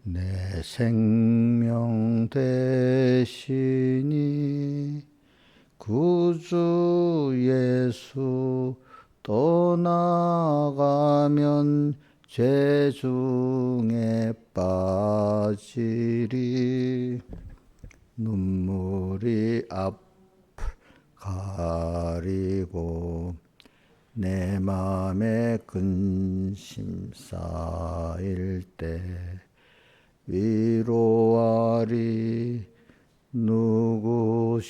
내 생명 대신이 구주 예수 떠나가면 죄 중에 빠지리. 눈물이 앞 가리고 내 맘에 근심 쌓일 때 위로하리. 누구시뇨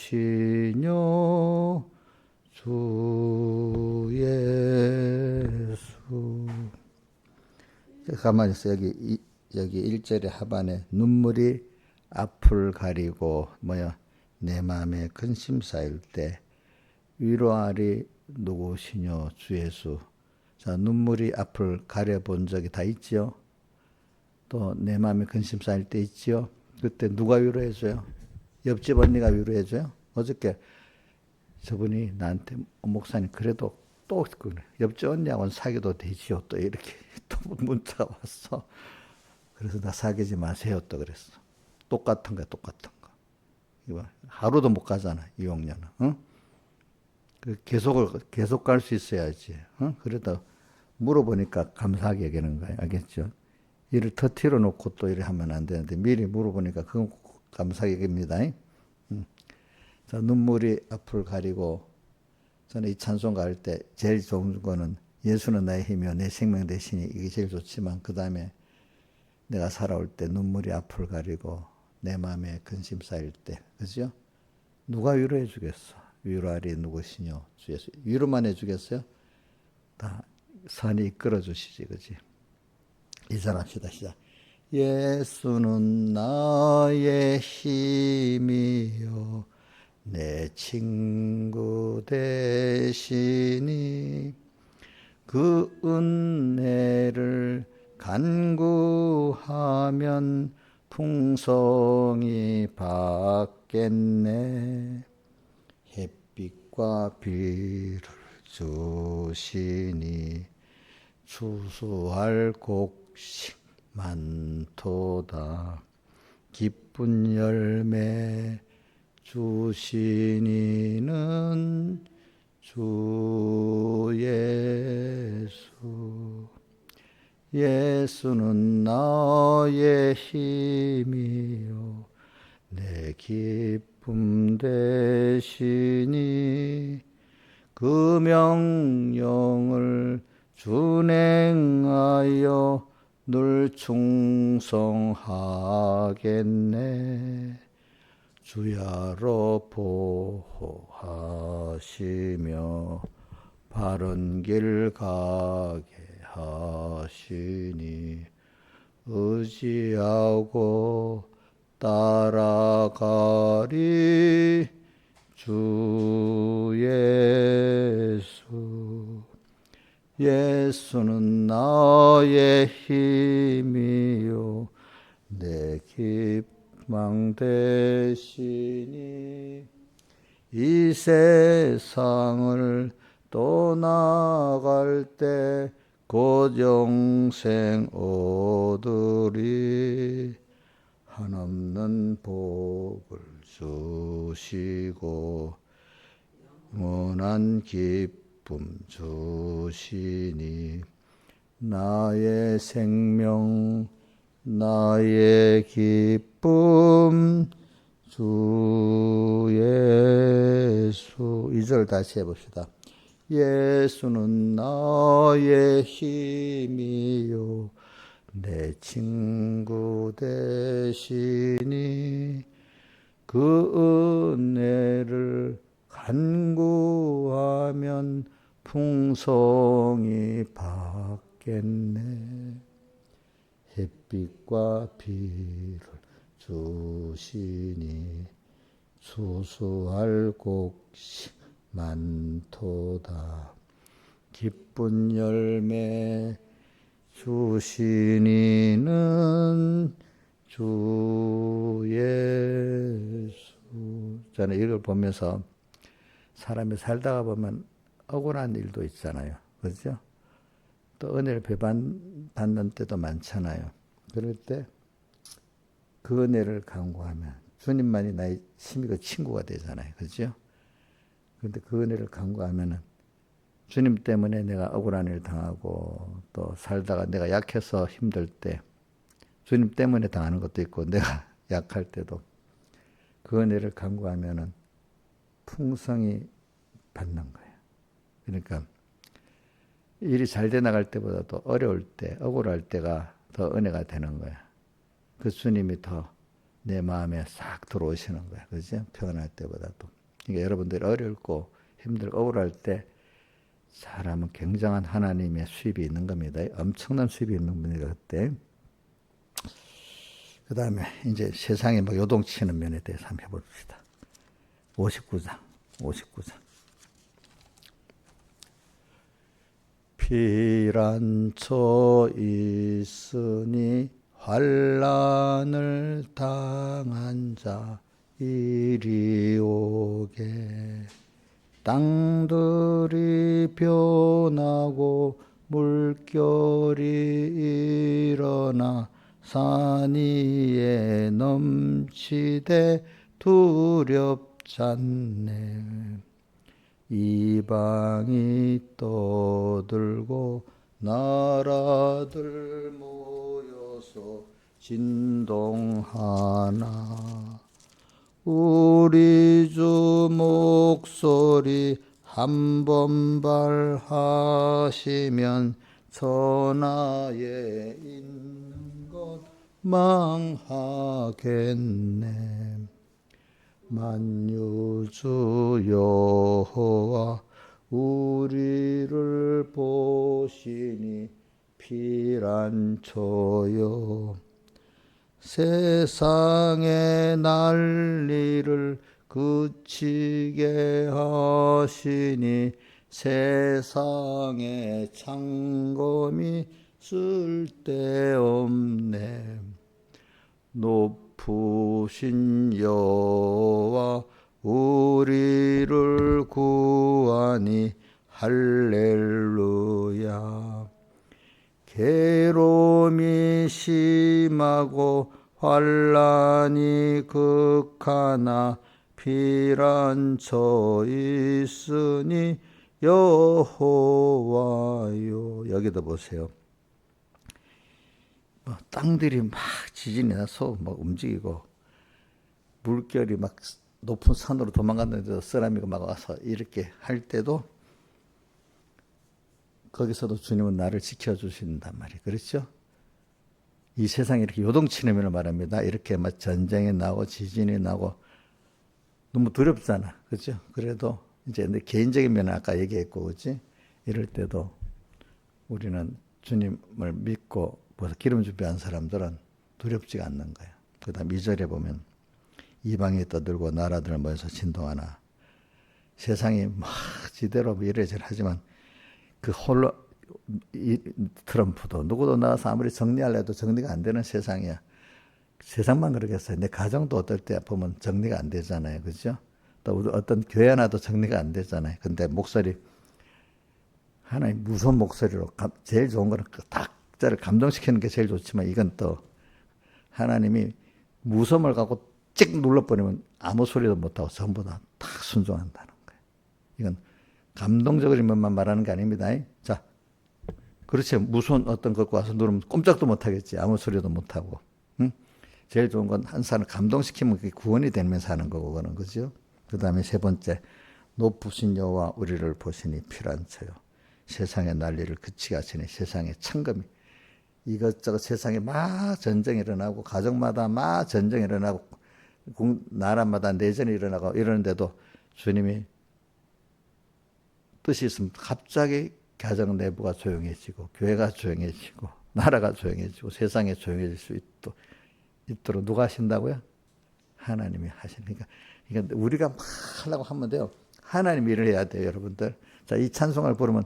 주 예수. 가만히 있어. 여기 1절의 하반에 눈물이 앞을 가리고 내 마음에 근심 쌓일 때 위로하리. 누구시뇨 주 예수. 자, 눈물이 앞을 가려본 적이 다 있지요. 또 내 마음에 근심 쌓일 때 있지요. 그때 누가 위로해줘요? 옆집 언니가 위로해줘요. 어저께 저분이 나한테 목사님 그래도 또 옆집 언니하고는 사귀도 되지요. 또 이렇게 또 문자가 왔어. 그래서 나 사귀지 마세요. 또 그랬어. 똑같은 거. 이거 하루도 못 가잖아. 이 용녀는. 응? 계속 갈 수 있어야지. 응? 그래도 물어보니까 감사하게 여기는 거예요. 알겠죠? 이를 터트려 놓고 또 이래 하면 안 되는데 미리 물어보니까 그건 감사하게 여깁니다. 자, 눈물이 앞을 가리고 저는 이 찬송 갈 때 제일 좋은 거는 예수는 나의 힘이요 내 생명 대신이 이게 제일 좋지만 그 다음에 내가 살아올 때 눈물이 앞을 가리고 내 마음에 근심 쌓일 때 그죠? 누가 위로해 주겠어? 위로하리 누구시뇨 주 예수. 위로만 해 주겠어요? 다 선이 이끌어 주시지 그지? 인사합시다. 시작. 예수는 나의 힘이요 내 친구 되시니 그 은혜를 간구하면 풍성이 받겠네. 햇빛과 비를 주시니 추수할 곡식 많도다. 기쁜 열매 주시니는 주 예수. 예수는 나의 힘이요 내 기쁨 되시니 그 명령을 준행하여 늘 충성하겠네. 주야로 보호하시며 바른 길 가게 하시니 의지하고 따라가리. 주 예수. 예수는 나의 힘이요 내 기망 되시니 이 세상을 떠나갈 때 곧 영생 얻으리. 한없는 복을 주시고 영원한 기쁨 주시니 나의 생명 나의 기쁨 주 예수. 2절 다시 해봅시다. 예수는 나의 힘이요 내 친구 되시니 그 은혜를 간구하면 풍성이 받겠네. 햇빛과 비를 주시니 추수할 곡식 많도다. 기쁜 열매 주시니는 주 예수. 저는 이걸 보면서 사람이 살다가 보면 억울한 일도 있잖아요. 그렇죠? 또 은혜를 배반받는 때도 많잖아요. 그럴 때 그 은혜를 간구하면 주님만이 나의 친밀한 친구가 되잖아요. 그렇죠? 그런데 그 은혜를 간구하면은 주님 때문에 내가 억울한 일 당하고 또 살다가 내가 약해서 힘들 때 주님 때문에 당하는 것도 있고 내가 약할 때도 그 은혜를 간구하면은 풍성히 받는 거예요. 그러니까 일이 잘 돼 나갈 때보다도 어려울 때, 억울할 때가 더 은혜가 되는 거야. 그 주님이 더 내 마음에 싹 들어오시는 거야. 그죠? 표현할 때보다도. 그러니까 여러분들이 어렵고 힘들고 억울할 때 잘하면 굉장한 하나님의 수입이 있는 겁니다. 엄청난 수입이 있는 겁니다. 그때. 그 다음에 이제 세상에 뭐 요동치는 면에 대해서 한번 해봅시다. 59장. 피란처 있으니 환난을 당한 자 이리 오게. 땅들이 변하고 물결이 일어나 산 위에 넘치되 두렵잖네. 이방이 떠들고 나라들 모여서 진동하나. 우리 주 목소리 한 번 발하시면 천하에 있는 것 망하겠네. 만유주 여호와 우리를 보시니 피란초요. 세상의 난리를 그치게 하시니 세상의 창검이 쓸데없네. 높으신 여호와 우리를 구하니 할렐루야. 괴로움이 심하고 환난이 극하나 피란처 있으니 여호와요. 여기도 보세요. 땅들이 막 지진이 나서 막 움직이고 물결이 막 높은 산으로 도망갔는데도 쓰나미가 막 와서 이렇게 할 때도 거기서도 주님은 나를 지켜주신단 말이에요. 그렇죠? 이 세상이 이렇게 요동치는 말합니다. 이렇게 막 전쟁이 나고 지진이 나고 너무 두렵잖아. 그렇죠? 그래도 이제 개인적인 면은 아까 얘기했고, 그렇지? 이럴 때도 우리는 주님을 믿고 기름 준비한 사람들은 두렵지가 않는 거예요. 그 다음 2절에 보면 이방이 떠들고 나라들 모여서 진동하나. 세상이 막 지대로 이래저래 하지만 그 홀로 트럼프도 누구도 나와서 아무리 정리하려 해도 정리가 안 되는 세상이야. 세상만 그러겠어요. 내 가정도 어떨 때 보면 정리가 안 되잖아요. 그죠? 또 어떤 교회 하나도 정리가 안 되잖아요. 근데 목소리 하나님 무서운 목소리로 제일 좋은 거는 탁자를 감동시키는 게 제일 좋지만 이건 또 하나님이 무서움을 갖고 찍 눌러버리면 아무 소리도 못하고 전부 다 순종한다는 거예요. 이건 감동적인 것만 말하는 게 아닙니다. 자, 그렇지. 무서운 어떤 것과 와서 누르면 꼼짝도 못하겠지. 아무 소리도 못하고. 응? 제일 좋은 건 한 사람을 감동시키면 그게 구원이 되면서 하는 거고, 그는 거죠. 그 다음에 세 번째, 높으신 여호와 우리를 보시니 피란처요. 세상의 난리를 그치게 하시니 세상의 창검이. 이것저것 세상에 막 전쟁이 일어나고, 가정마다 막 전쟁이 일어나고, 나라마다 내전이 일어나고 이러는데도 주님이 뜻이 있으면 갑자기 가정 내부가 조용해지고 교회가 조용해지고 나라가 조용해지고 세상에 조용해질 수 있도록 누가 하신다고요? 하나님이 하시니까. 그러니까 우리가 막 하려고 하면 돼요. 하나님이 일을 해야 돼요, 여러분들. 자, 이 찬송을 부르면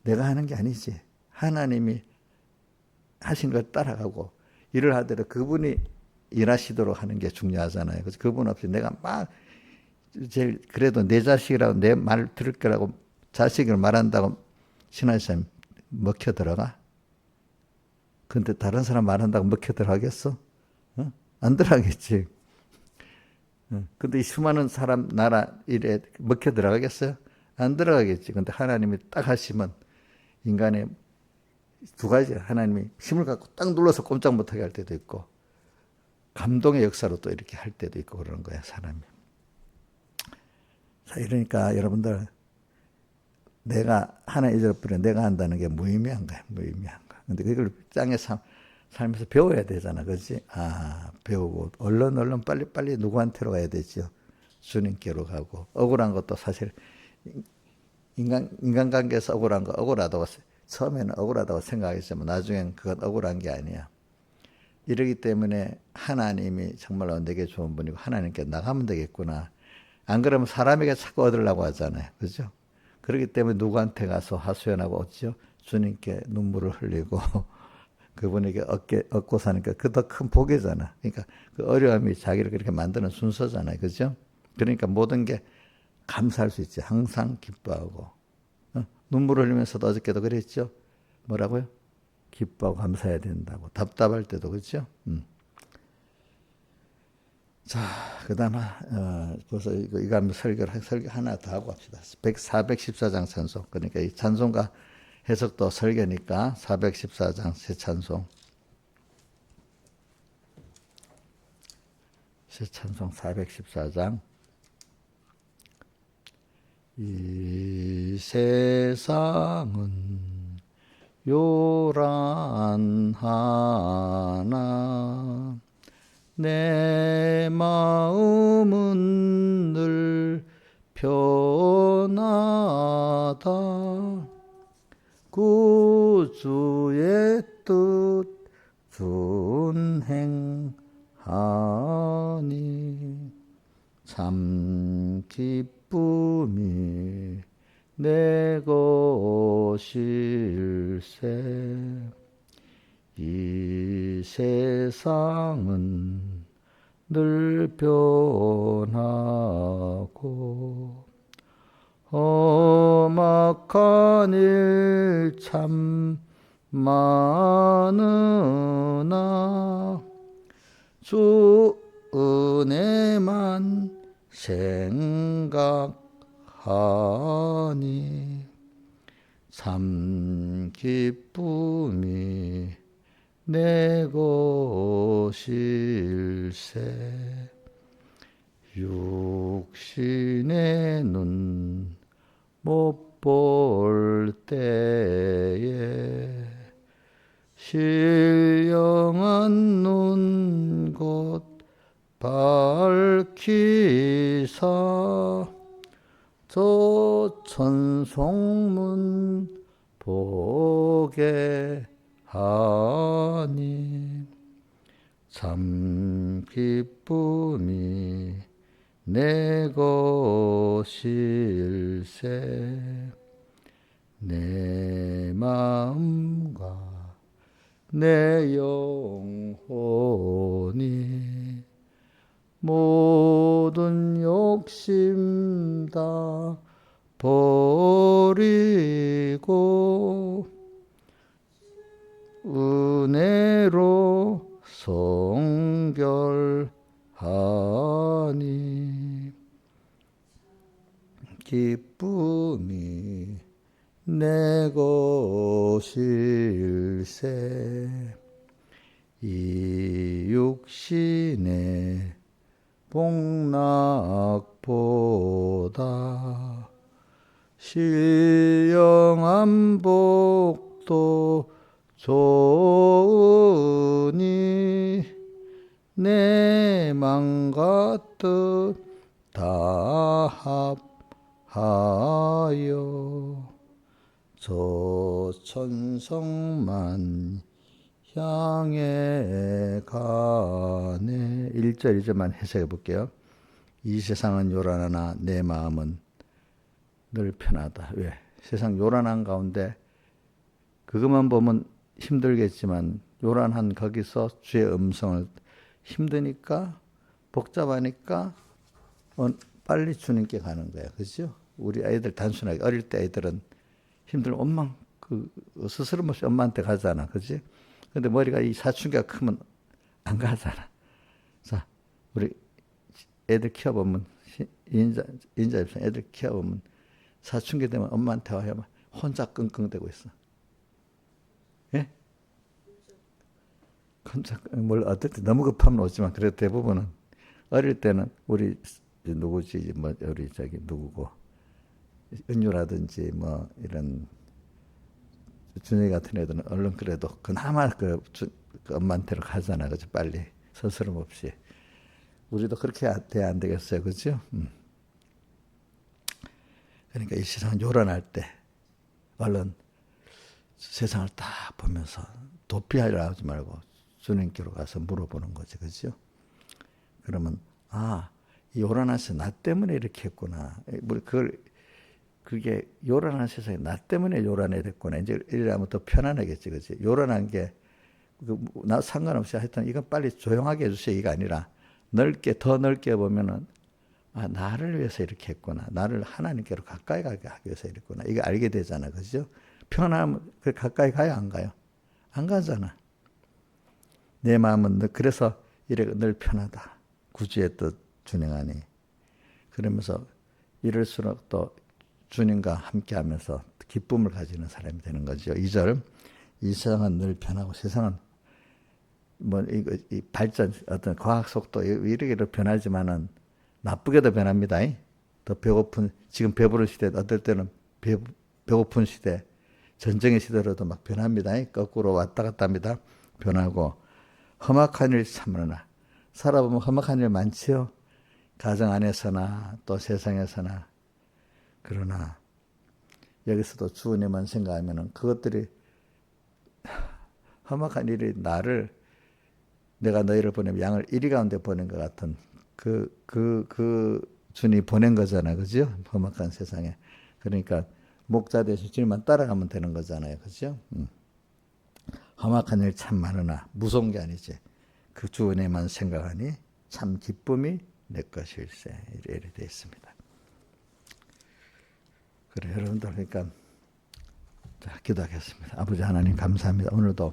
내가 하는 게 아니지. 하나님이 하신 걸 따라가고 일을 하더라도 그분이 일하시도록 하는 게 중요하잖아요. 그래서 그분 없이 내가 막 제일 그래도 내 자식이라고 내 말 들을 거라고 자식을 말한다고 신하시면 먹혀 들어가? 근데 다른 사람 말한다고 먹혀 들어가겠어? 어? 안 들어가겠지. 근데 이 수많은 사람, 나라 일에 먹혀 들어가겠어요? 안 들어가겠지. 근데 하나님이 딱 하시면 인간의 두 가지, 하나님이 힘을 갖고 딱 눌러서 꼼짝 못하게 할 때도 있고, 감동의 역사로 또 이렇게 할 때도 있고 그러는 거야, 사람이. 자, 이러니까 여러분들, 내가 하나 잊어버려 내가 한다는 게 무의미한 거야, 무의미한 거. 근데 그걸 땅에 살면서 배워야 되잖아, 그렇지? 아, 배우고 얼른 빨리 누구한테로 가야 되죠? 주님께로 가고. 억울한 것도 사실 인간관계에서 억울한 거 억울하다고 처음에는 억울하다고 생각했지만 나중엔 그건 억울한 게 아니야. 이러기 때문에 하나님이 정말로 내게 좋은 분이고 하나님께 나가면 되겠구나. 안 그러면 사람에게 자꾸 얻으려고 하잖아요. 그죠? 그렇기 때문에 누구한테 가서 하소연하고 어찌요? 주님께 눈물을 흘리고 그분에게 얻고 사니까 그 더 큰 복이잖아. 그러니까 그 어려움이 자기를 그렇게 만드는 순서잖아요. 그죠? 그러니까 모든 게 감사할 수 있지. 항상 기뻐하고. 눈물 흘리면서도 어저께도 그랬죠? 뭐라고요? 기뻐하고 감사해야 된다고. 답답할 때도 그렇죠? 자, 그 다음, 벌써 이거 한번 설교 하나 더 하고 합시다. 414장 찬송. 그러니까 이 찬송가 해석도 설교니까 414장 새 찬송. 새 찬송 414장. 이 세상은 요란하나 내 마음은 늘 편하다. 구주의 뜻 준행하니 참 기쁨이 내 것일세. 이 세상은 늘 변하고 험악한 일 참 많으나 주 은혜만 생각하니 참 기쁨이 내 것일세. 육신의 눈 못 볼 때에 신령한 눈 곧 밝히사 저 천송문 보게 하니 참 기쁨이 내 것일세. 내 마음과 내 영혼이 모든 욕심 다 버리고 은혜로 성결하니 기쁨이 내 것일세. 이 육신의 복락보다 신령한 복도 좋으니 내 맘과 뜻 다 합하여 저 천성만 향해 가네. 1절 2절만 해석해 볼게요. 이 세상은 요란하나 내 마음은 늘 편하다. 왜? 세상 요란한 가운데 그것만 보면 힘들겠지만 요란한 거기서 주의 음성을 힘드니까 복잡하니까 빨리 주님께 가는 거야. 그죠? 우리 아이들 단순하게 어릴 때 아이들은 힘들면 엄마 스스럼 없이 엄마한테 가잖아. 그지? 근데 머리가 이 사춘기가 크면 안 가잖아. 자, 우리 애들 키워보면, 인자 입장 애들 키워보면, 사춘기 되면 엄마한테 와요. 혼자 끙끙대고 있어. 예? 혼자, 어떨 때 너무 급하면 오지만, 그래도 대부분은, 어릴 때는 우리, 누구지, 뭐, 우리 누구고, 은유라든지, 뭐, 이런, 준혁이 같은 애들은 얼른 그래도 그나마 그 엄마한테로 가잖아. 그죠? 빨리. 서스럼 없이. 우리도 그렇게 돼야 안 되겠어요. 그죠? 그러니까 이 세상 요란할 때 얼른 세상을 딱 보면서 도피하려 하지 말고 주님께로 가서 물어보는 거지. 그죠? 그러면, 아, 이 요란해서 나 때문에 이렇게 했구나. 그게 요란한 세상에 나 때문에 요란해 됐구나. 이제 이러면 더 편안하겠지. 그지? 요란한 게, 나 상관없이 하여튼 이건 빨리 조용하게 해주세요. 이게 아니라 더 넓게 보면은, 아, 나를 위해서 이렇게 했구나. 나를 하나님께로 가까이 가게 하기 위해서 이랬구나. 이거 알게 되잖아. 그죠? 편안하면 가까이 가요? 안 가요? 안 가잖아. 내 마음은 그래서 이래 늘 편하다. 구주의 뜻 준행하니. 그러면서 이럴수록 또 주님과 함께 하면서 기쁨을 가지는 사람이 되는 거죠. 2절. 이 세상은 늘 변하고 세상은 뭐 이 발전 어떤 과학 속도 이렇게 변하지만은 나쁘게도 변합니다. 더 배고픈 지금 배부른 시대 어떨 때는 배고픈 시대 전쟁의 시대로도 막 변합니다. 거꾸로 왔다 갔다 합니다. 변하고 험악한 일 참으나 살아보면 험악한 일 많지요. 가정 안에서나 또 세상에서나. 그러나 여기서도 주님만 생각하면은 그것들이 험악한 일이 내가 너희를 보내면 양을 이리 가운데 보낸 것 같은 그 주님이 보낸 거잖아. 그죠? 험악한 세상에. 그러니까 목자 대신 주님만 따라가면 되는 거잖아요. 그죠? 험악한 일 참 많으나 무서운 게 아니지. 그 주님만 생각하니 참 기쁨이 내 것일세. 이래 되어 있습니다. 그래, 여러분들, 그러니까, 자, 기도하겠습니다. 아버지 하나님, 감사합니다. 오늘도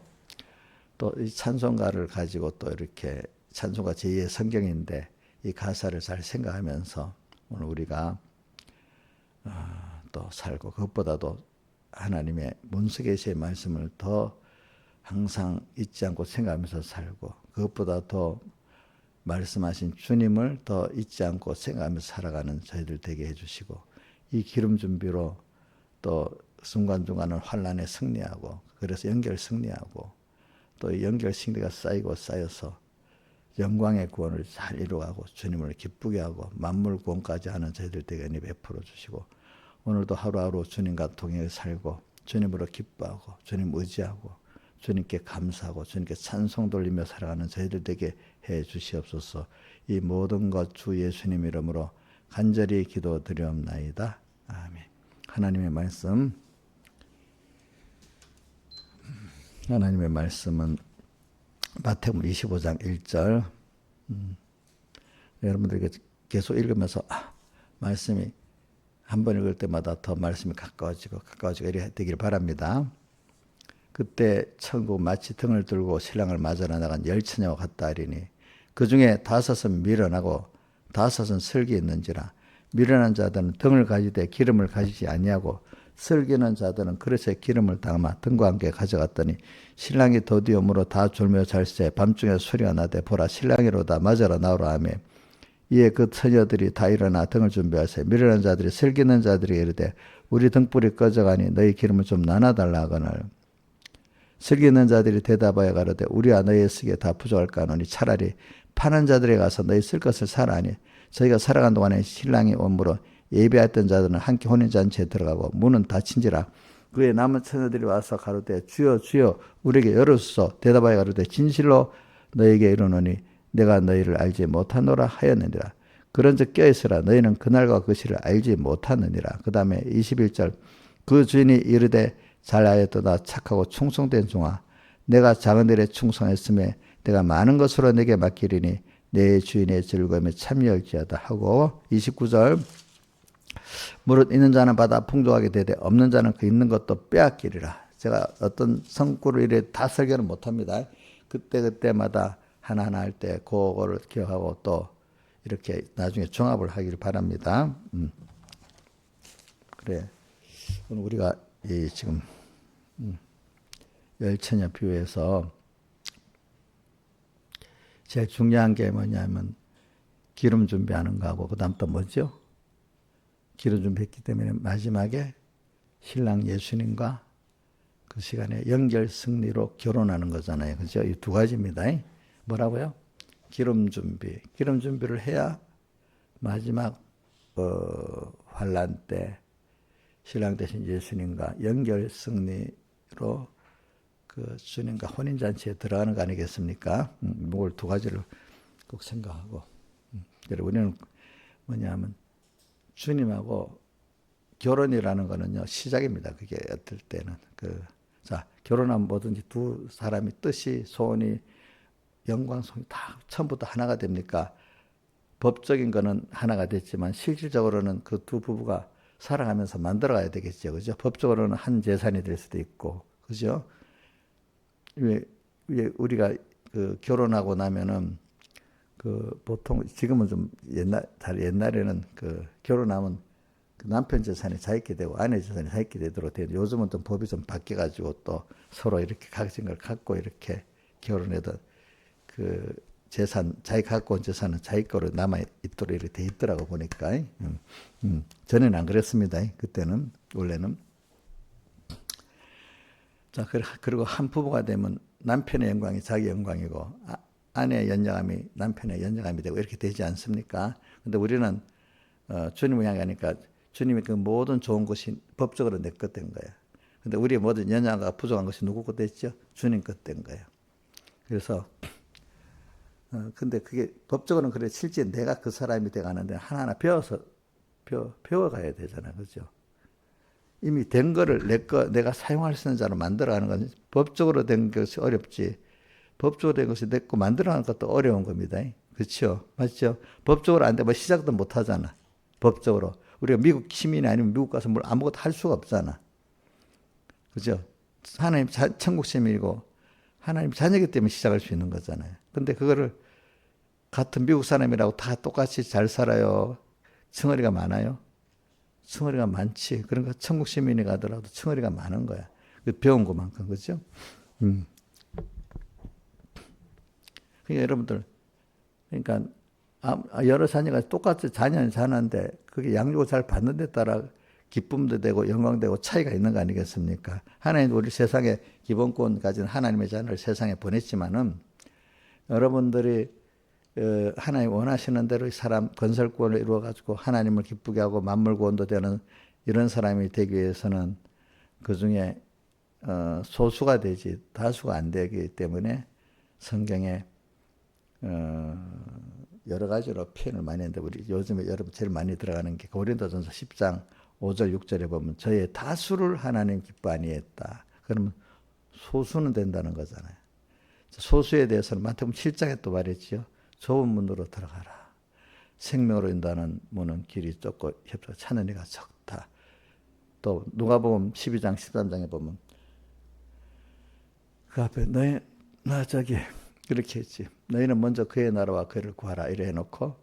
또 이 찬송가를 가지고 또 이렇게, 찬송가 제2의 성경인데, 이 가사를 잘 생각하면서 오늘 우리가 또 살고, 그것보다도 하나님의 문석에서의 말씀을 더 항상 잊지 않고 생각하면서 살고, 그것보다 더 말씀하신 주님을 더 잊지 않고 생각하면서 살아가는 저희들 되게 해주시고, 이 기름 준비로 또 순간순간은 환난에 승리하고, 그래서 연결 승리하고, 또 연결 승리가 쌓이고 쌓여서 영광의 구원을 잘 이루어가고 주님을 기쁘게 하고 만물 구원까지 하는 저희들 되게 은혜 베풀어 주시고, 오늘도 하루하루 주님과 동행해 살고 주님으로 기뻐하고 주님 의지하고 주님께 감사하고 주님께 찬송 돌리며 살아가는 저희들 되게 해 주시옵소서. 이 모든 것 주 예수님 이름으로 간절히 기도드리옵나이다. 아멘. 하나님의 말씀은 마태복음 25장 1절. 여러분들에게 계속 읽으면서 말씀이 한 번 읽을 때마다 더 말씀이 가까워지고 이래 되길 바랍니다. 그때 천국 마치 등을 들고 신랑을 맞으러 나간 10처녀와 같다 하리니 그 중에 5은 미련하고 5은 슬기 있는지라. 미련한 자들은 등을 가지되 기름을 가지지 아니하고 슬기는 자들은 그릇에 기름을 담아 등과 함께 가져갔더니 신랑이 더디움으로 다 졸며 잘새 밤중에 소리가 나되 보라 신랑이로다 맞으러 나오라 하며 이에 그 처녀들이 다 일어나 등을 준비하세 미련한 자들이 슬기 있는 자들이 이르되 우리 등불이 꺼져가니 너희 기름을 좀 나눠달라 하거늘 슬기 있는 자들이 대답하여 가로되 우리와 너희의 쓰기에 다 부족할까 하노니 차라리 파는 자들에게 가서 너희 쓸 것을 사라 하니 저희가 살아간 동안에 신랑이 오므로 예배했던 자들은 함께 혼인잔치에 들어가고 문은 닫힌지라. 그의 남은 처녀들이 와서 가로되 주여 주여 우리에게 열어주소서. 대답하여 가로되 진실로 너희에게 이르노니 내가 너희를 알지 못하노라 하였느니라. 그런즉 껴있으라. 너희는 그날과 그 시를 알지 못하느니라. 그 다음에 21절 그 주인이 이르되 잘하였도다 착하고 충성된 종아 내가 작은 일에 충성했음에 내가 많은 것으로 내게 맡기리니 내 주인의 즐거움에 참여할지어다 하고 29절 무릇 있는 자는 받아 풍족하게 되되 없는 자는 그 있는 것도 빼앗기리라. 제가 어떤 성구를 이래 다 설교는 못합니다. 그때마다 하나하나 할 때 그거를 기억하고 또 이렇게 나중에 종합을 하기를 바랍니다. 그래. 오늘 우리가 이 지금 열처녀 비유에서 제일 중요한 게 뭐냐면 기름 준비하는 거하고 그다음 또 뭐죠? 기름 준비했기 때문에 마지막에 신랑 예수님과 그 시간에 연결 승리로 결혼하는 거잖아요. 그죠? 이 두 가지입니다. 뭐라고요? 기름 준비. 기름 준비를 해야 마지막 환란 때 신랑 대신 예수님과 연결 승리로 그 주님과 혼인잔치에 들어가는 거 아니겠습니까? 이걸 두 가지를 꼭 생각하고. 우리는 뭐냐면 주님하고 결혼이라는 거는요, 시작입니다. 그게 어떨 때는. 자, 결혼하면 뭐든지 두 사람이 뜻이, 소원이, 영광성이 다 처음부터 하나가 됩니까? 법적인 거는 하나가 됐지만 실질적으로는 그 두 부부가 살아가면서 만들어가야 되겠죠. 그죠? 법적으로는 한 재산이 될 수도 있고, 그죠? 왜 우리가 그 결혼하고 나면은 그 보통 지금은 좀 옛날에는 그 결혼하면 그 남편 재산이 자기게 되고 아내 재산이 자기게 되도록 되는데 요즘은 좀 법이 좀 바뀌어가지고 또 서로 이렇게 가진 걸 갖고 이렇게 결혼해도 그 재산 자기가 갖고 온 재산은 자기 거로 남아 있도록 이렇게 돼 있더라고 보니까. 전에는 안 그랬습니다. 그때는 원래는. 자, 그리고 한 부부가 되면 남편의 영광이 자기 영광이고 아내의 연장함이 남편의 연장함이 되고 이렇게 되지 않습니까? 근데 우리는 주님을 향하니까 주님이 그 모든 좋은 것이 법적으로 내 것 된 거예요. 근데 우리의 모든 연약과 부족한 것이 누구 것 됐죠? 주님 것 된 거예요. 그래서 근데 그게 법적으로는 그래 실제 내가 그 사람이 돼 가는데 하나하나 배워가야 되잖아요. 그죠? 이미 된 거를 내가 사용할 수 있는 자로 만들어가는 건 법적으로 된 것이 어렵지. 법적으로 된 것이 내 거 만들어가는 것도 어려운 겁니다. 그렇죠? 맞죠? 법적으로 안 되면 시작도 못 하잖아. 법적으로. 우리가 미국 시민이 아니면 미국 가서 뭘 아무것도 할 수가 없잖아. 그죠? 하나님 천국 시민이고 하나님 자녀이기 때문에 시작할 수 있는 거잖아요. 근데 그거를 같은 미국 사람이라고 다 똑같이 잘 살아요. 층어리가 많아요. 층어리가 많지. 그러니까 천국 시민이 가더라도 층어리가 많은 거야. 배운 것만큼, 그죠? 그러니까 여러분들, 그러니까 여러 자녀가 똑같이 자녀는 자녀인데 그게 양육을 잘 받는 데 따라 기쁨도 되고 영광되고 차이가 있는 거 아니겠습니까? 하나님 우리 세상에 기본권 가진 하나님의 자녀를 세상에 보냈지만은 여러분들이 하나님 원하시는 대로 사람 건설권을 이루어 가지고 하나님을 기쁘게 하고 만물 구원도 되는 이런 사람이 되기 위해서는 그 중에 소수가 되지 다수가 안 되기 때문에 성경에 여러 가지로 표현을 많이 했는데 우리 요즘에 여러분 제일 많이 들어가는 게 고린도전서 10장 5절 6절에 보면 저의 다수를 하나님 기뻐 아니했다. 그러면 소수는 된다는 거잖아요. 소수에 대해서는 마태복음 7장에 또 말했지요. 좁은 문으로 들어가라. 생명으로 인도하는 문은 길이 좁고 협조가 찾는 이가 적다. 또 누가복음 12장 13장에 보면 그 앞에 그렇게 했지. 너희는 먼저 그의 나라와 그를 구하라 이래 해놓고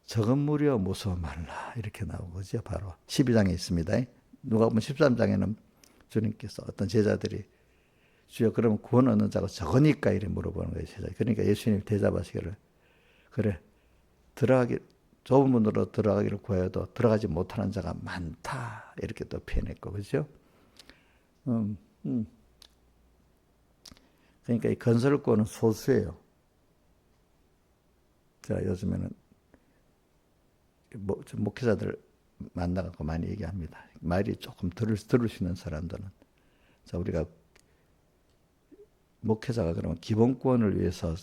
적은 무리여 무서워 말라 이렇게 나온 거죠. 바로 12장에 있습니다. 누가복음 13장에는 주님께서 어떤 제자들이 주여 그러면 구원 얻는 자가 적으니까 이래 물어보는 거예요. 제자. 그러니까 예수님이 대답하시기를 그래 좁은 문으로 들어가기를 구하여도 들어가지 못하는 자가 많다 이렇게 또 표현했고 그렇죠? 그러니까 이 건설권은 소수예요. 제가 요즘에는 목회자들 만나갖고 많이 얘기합니다. 말이 조금 들을 수 있는 사람들은 자 우리가 목회자가 그러면 기본권을 위해서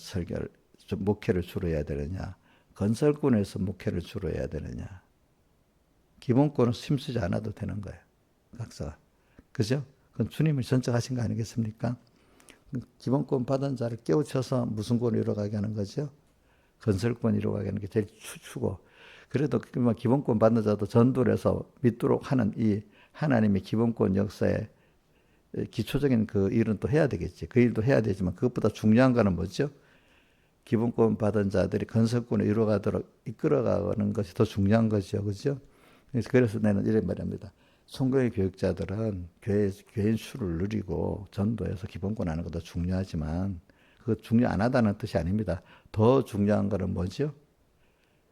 목회를 주로 해야 되느냐 건설권에서 목회를 주로 해야 되느냐 기본권은 힘쓰지 않아도 되는 거예요. 각자가. 그죠? 그건 주님이 선정하신 거 아니겠습니까? 기본권 받은 자를 깨우쳐서 무슨 권을 이루어가게 하는 거죠? 건설권 이루어가게 하는 게 제일 추고 그래도 기본권 받는 자도 전도를 해서 믿도록 하는 이 하나님의 기본권 역사에 기초적인 그 일은 또 해야 되겠지. 그 일도 해야 되지만 그것보다 중요한 거는 뭐죠? 기본권 받은 자들이 건설권을 이루어가도록 이끌어가는 것이 더 중요한 거죠. 그죠? 그래서 나는 이런 말합니다. 성경의 교육자들은 교인 수를 누리고 전도해서 기본권 하는 것도 중요하지만 그거 중요 안 하다는 뜻이 아닙니다. 더 중요한 거는 뭐죠?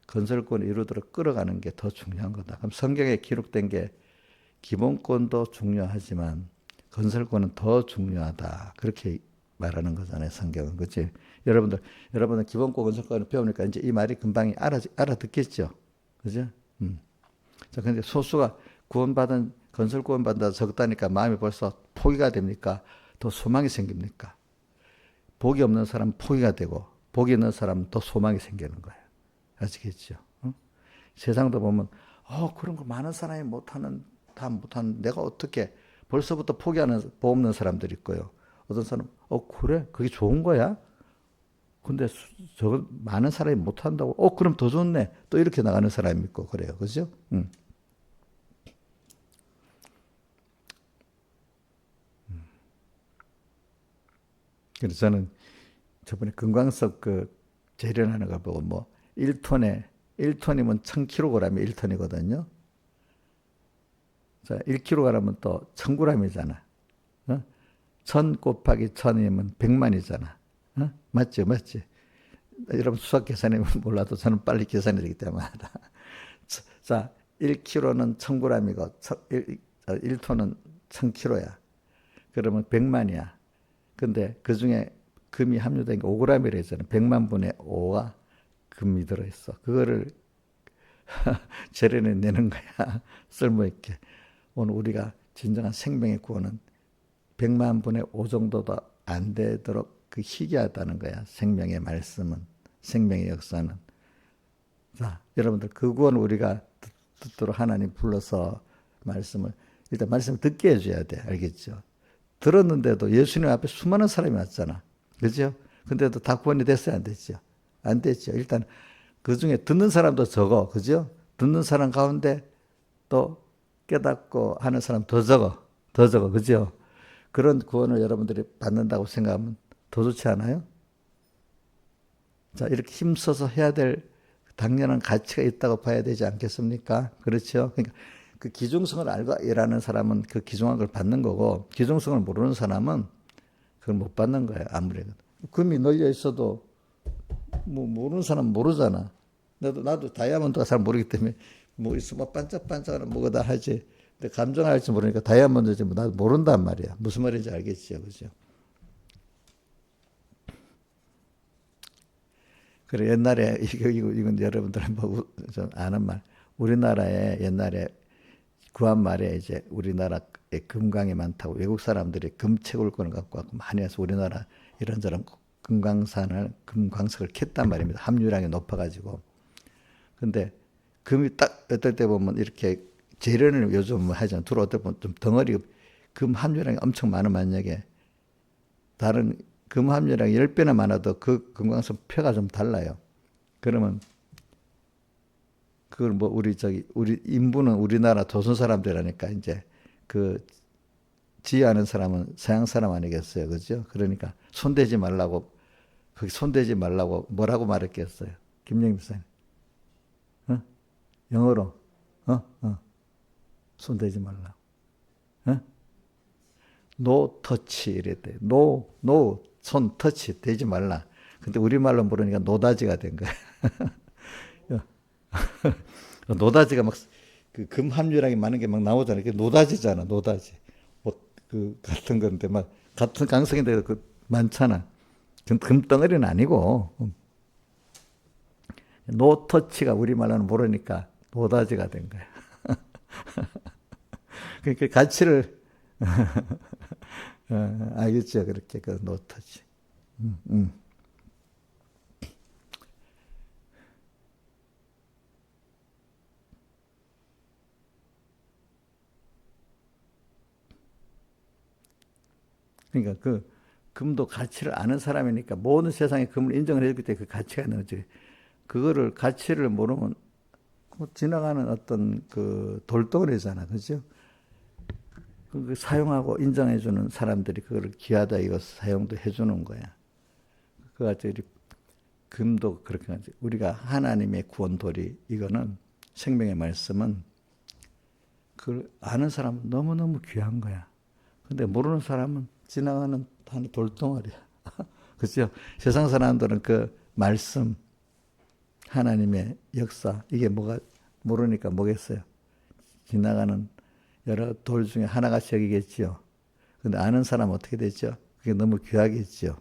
건설권을 이루도록 끌어가는 게 더 중요한 거다. 그럼 성경에 기록된 게 기본권도 중요하지만 건설권은 더 중요하다. 그렇게 말하는 거잖아요, 성경은. 그치? 여러분은 기본권 건설권을 배우니까 이제 이 말이 금방 알아듣겠죠? 그죠? 자, 근데 소수가 건설 구원받아 적다니까 마음이 벌써 포기가 됩니까? 더 소망이 생깁니까? 복이 없는 사람은 포기가 되고, 복이 있는 사람은 더 소망이 생기는 거예요. 아시겠죠? 어? 세상도 보면, 그런 거 많은 사람이 다 못하는, 내가 어떻게, 벌써부터 포기하는, 복 없는 사람들이 있고요. 어떤 사람, 그래? 그게 좋은 거야? 근데 저건 많은 사람이 못한다고, 그럼 더 좋네. 또 이렇게 나가는 사람이 있고, 그래요. 그죠? 그래서 저는 저번에 금광석 그 재련하는 걸 보고 뭐 1톤이면 1000kg이 1톤이거든요. 자, 1kg은 또 1000g이잖아. 어? 1000 곱하기 1000이면 100만이잖아. 맞지, 맞지. 여러분 수학 계산이면 몰라도 저는 빨리 계산이 되기 때문에 알아. 자, 1kg는 1000g이고 1톤은 1000kg야. 그러면 100만이야. 근데 그 중에 금이 함유된 게 5g이라 했잖아요. 100만 분의 5가 금이 들어있어. 그거를 재련해 내는 거야. 쓸모있게. 오늘 우리가 진정한 생명의 구원은 100만 분의 5 정도도 안 되도록 그 희귀하다는 거야. 생명의 말씀은. 생명의 역사는. 자, 여러분들 그 구원을 우리가 듣도록 하나님 불러서 일단 말씀을 듣게 해줘야 돼. 알겠죠? 들었는데도 예수님 앞에 수많은 사람이 왔잖아. 그죠? 근데도 다 구원이 됐어요? 안 됐죠? 안 됐죠. 일단 그 중에 듣는 사람도 적어. 그죠? 듣는 사람 가운데 또 깨닫고 하는 사람 더 적어. 더 적어. 그죠? 그런 구원을 여러분들이 받는다고 생각하면 더 좋지 않아요? 자, 이렇게 힘써서 해야 될 당연한 가치가 있다고 봐야 되지 않겠습니까? 그렇죠? 그러니까 그 기중성을 알고 일하는 사람은 그 기중한 걸 받는 거고, 기중성을 모르는 사람은 그걸 못 받는 거예요. 아무래도. 금이 널려 있어도 뭐 모르는 사람은 모르잖아. 나도 다이아몬드가 잘 모르기 때문에 뭐 있으면 뭐 반짝반짝하는 뭐가 다 하지. 근데 감정할지 모르니까 다이아몬드지 뭐 나도 모른단 말이야. 무슨 말인지 알겠지요. 그죠? 그래, 옛날에, 이건 여러분들은 뭐, 좀 아는 말. 우리나라에 옛날에 구한말에 이제 우리나라에 금광이 많다고 외국 사람들이 금채굴권을 갖고 와서 많이 해서 우리나라 이런저런 금광석을 캤단 말입니다. 함유량이 높아가지고. 근데 금이 딱 어떨 때 보면 이렇게 재련을 요즘 하잖아요. 두루 어떨 때 보면 좀 덩어리 금 함유량이 엄청 많은 만약에 다른 금 함유량이 10배나 많아도 그 금광석 표가 좀 달라요. 그러면 그걸 뭐 우리 인부는 우리나라 조선 사람들이라니까 이제 그 지휘하는 사람은 서양 사람 아니겠어요. 그죠? 그러니까 손대지 말라고 거기 손대지 말라고 뭐라고 말했겠어요. 김영민 목사님. 어? 영어로 손대지 말라고. 어? 노 터치 이랬대. 손 터치 되지 말라. 근데 우리말로 모르니까 노다지가 된 거야. 노다지가 막 그 금 함유량이 많은 게 막 나오잖아요. 그게 노다지잖아, 노다지. 뭐 그 같은 건데 막 같은 강성인데 그 많잖아. 금덩어리는 아니고 노터치가 우리말로는 모르니까 노다지가 된 거야. 그러니까 가치를 알겠죠, 그렇게 그 노터치. 음, 음. 그러니까 그 금도 가치를 아는 사람이니까 모든 세상에 금을 인정을 해줬기 때문에 그 가치가 있는 거지. 그거를 가치를 모르면 뭐 지나가는 어떤 그 돌덩어리잖아, 그죠? 그 사용하고 인정해주는 사람들이 그거를 귀하다 이거 사용도 해주는 거야. 그같이 금도 그렇게 하지. 우리가 하나님의 구원도리, 이거는 생명의 말씀은 그 아는 사람은 너무너무 귀한 거야. 근데 모르는 사람은 지나가는 한 돌덩어리야. 그죠? 세상 사람들은 그 말씀, 하나님의 역사, 이게 뭐가 모르니까 뭐겠어요? 지나가는 여러 돌 중에 하나같이 여기겠지요. 근데 아는 사람은 어떻게 되죠? 그게 너무 귀하겠지요.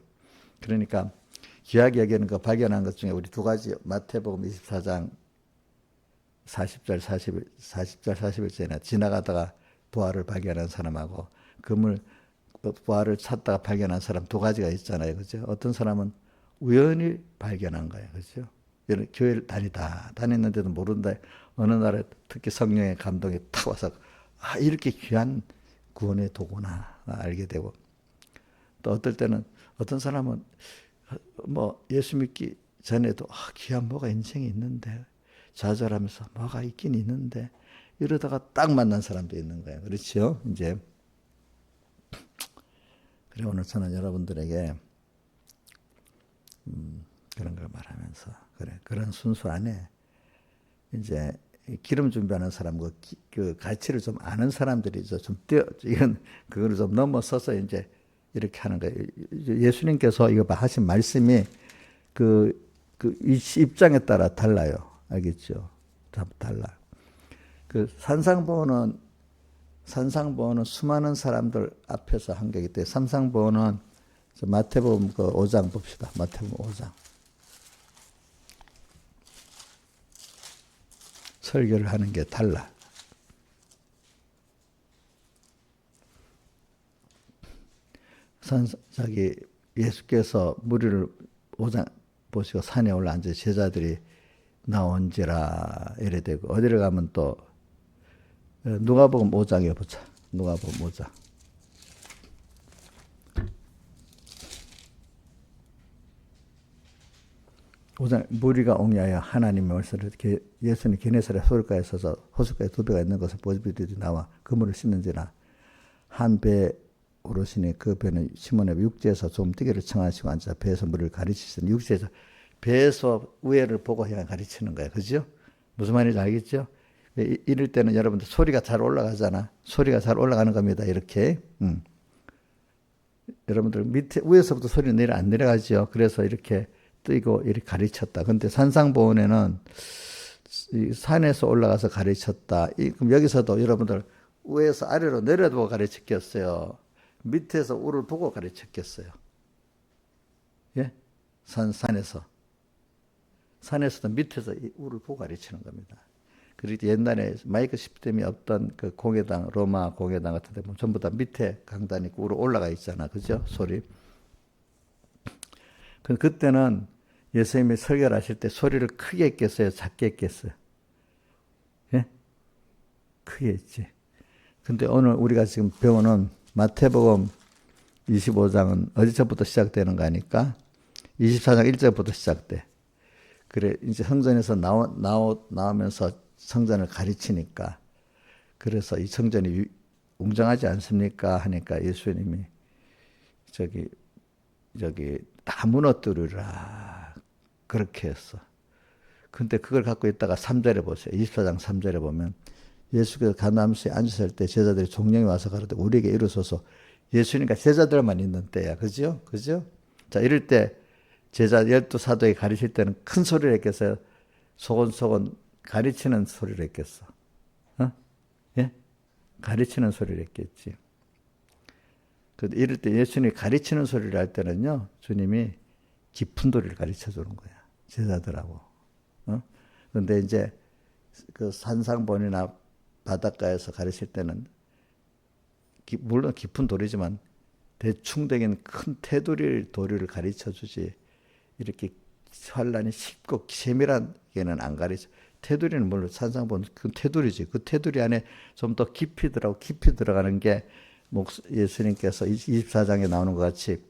그러니까 귀하게 여기는 거 발견한 것 중에 우리 두 가지, 마태복음 24장 40절 41절에 지나가다가 부활을 발견한 사람하고 그물 부활을 찾다가 발견한 사람 두 가지가 있잖아요. 그죠? 어떤 사람은 우연히 발견한 거예요. 그죠? 교회를 다녔는데도 모른다. 어느 날에 특히 성령의 감동이 탁 와서 아, 이렇게 귀한 구원의 도구나 알게 되고, 또 어떨 때는 어떤 사람은 뭐 예수 믿기 전에도 아, 귀한 뭐가 인생에 있는데 좌절하면서 뭐가 있긴 있는데 이러다가 딱 만난 사람도 있는 거예요. 그렇죠? 이제 그래 오늘 저는 여러분들에게 그런 걸 말하면서 그래 그런 순수 안에 이제 기름 준비하는 사람과 그 가치를 좀 아는 사람들이 좀 이건 그거를 좀 넘어서서 이제 이렇게 하는 거예요. 예수님께서 이거 하신 말씀이 그 입장에 따라 달라요. 알겠죠? 달라. 그 산상보호는 수많은 사람들 앞에서 한 거기 때문에 산상보호는 마태복음 그 5장 봅시다. 마태복음 5장. 설교를 하는 게 달라. 예수께서 무리를 5장 보시고 산에 올라 앉아 제자들이 나온지라 이래 되고, 어디를 가면 또 누가복음 5장에 보자. 누가복음 5장. 무리가 옹야하여 하나님의 말씀을 예수님 게네사렛 호숫가에 서서 호숫가에 두 배가 있는 것을 보지들이 나와 그물을 씻는지라 한 배 오르시니 그 배는 시몬의 육지에서 좀 뛰기를 청하시고 앉아 배에서 물을 가르치시는, 육지에서 배에서 우회를 보고 그냥 가르치는 거예요. 그죠? 무슨 말인지 알겠죠? 이럴 때는 여러분들 소리가 잘 올라가잖아. 소리가 잘 올라가는 겁니다. 이렇게. 여러분들 밑에 위에서부터 소리 안 내려가죠. 그래서 이렇게 뜨고 이렇게 가르쳤다. 근데 산상보훈에는 산에서 올라가서 가르쳤다. 그럼 여기서도 여러분들 위에서 아래로 내려보고 가르쳤겠어요? 밑에서 우를 보고 가르쳤겠어요? 예? 산에서도 밑에서 우를 보고 가르치는 겁니다. 그리고 옛날에 마이크 시스템이 없던 그 공회당, 로마 공회당 같은 데 보면 전부 다 밑에 강단이 있고 위로 올라가 있잖아. 그죠? 소리. 그때는 예수님이 설교를 하실 때 소리를 크게 했겠어요? 작게 했겠어요? 예? 크게 했지. 근데 오늘 우리가 지금 배우는 마태복음 25장은 어디서부터 시작되는 거 아니까? 24장 1절부터 시작돼. 그래, 이제 성전에서 나오면서 성전을 가르치니까, 그래서 이 성전이 웅장하지 않습니까? 하니까 예수님이 다 무너뜨리라. 그렇게 했어. 근데 그걸 갖고 있다가 3절에 보세요. 24장 3절에 보면 예수께서 가나안시에 앉으실 때 제자들이 종령이 와서 가로되 우리에게 이루소서. 예수님과 제자들만 있는 때야. 그죠? 그죠? 자, 이럴 때 제자 12사도에 가르칠 때는 큰 소리를 했겠어요? 소곤소곤 가르치는 소리를 했겠어? 예? 가르치는 소리를 했겠지. 이럴 때 예수님이 가르치는 소리를 할 때는요, 주님이 깊은 도리를 가르쳐 주는 거야. 제자들하고. 그런데 이제 그 산상본이나 바닷가에서 가르칠 때는 물론 깊은 도리지만 대충 되긴 큰 도리를 가르쳐 주지, 이렇게 환란이 쉽고 세밀하게는 안 가르쳐. 테두리는 물론 산상본 그 테두리지. 그 테두리 안에 좀 더 깊이 들어가는 게 예수님께서 24장에 나오는 것 같이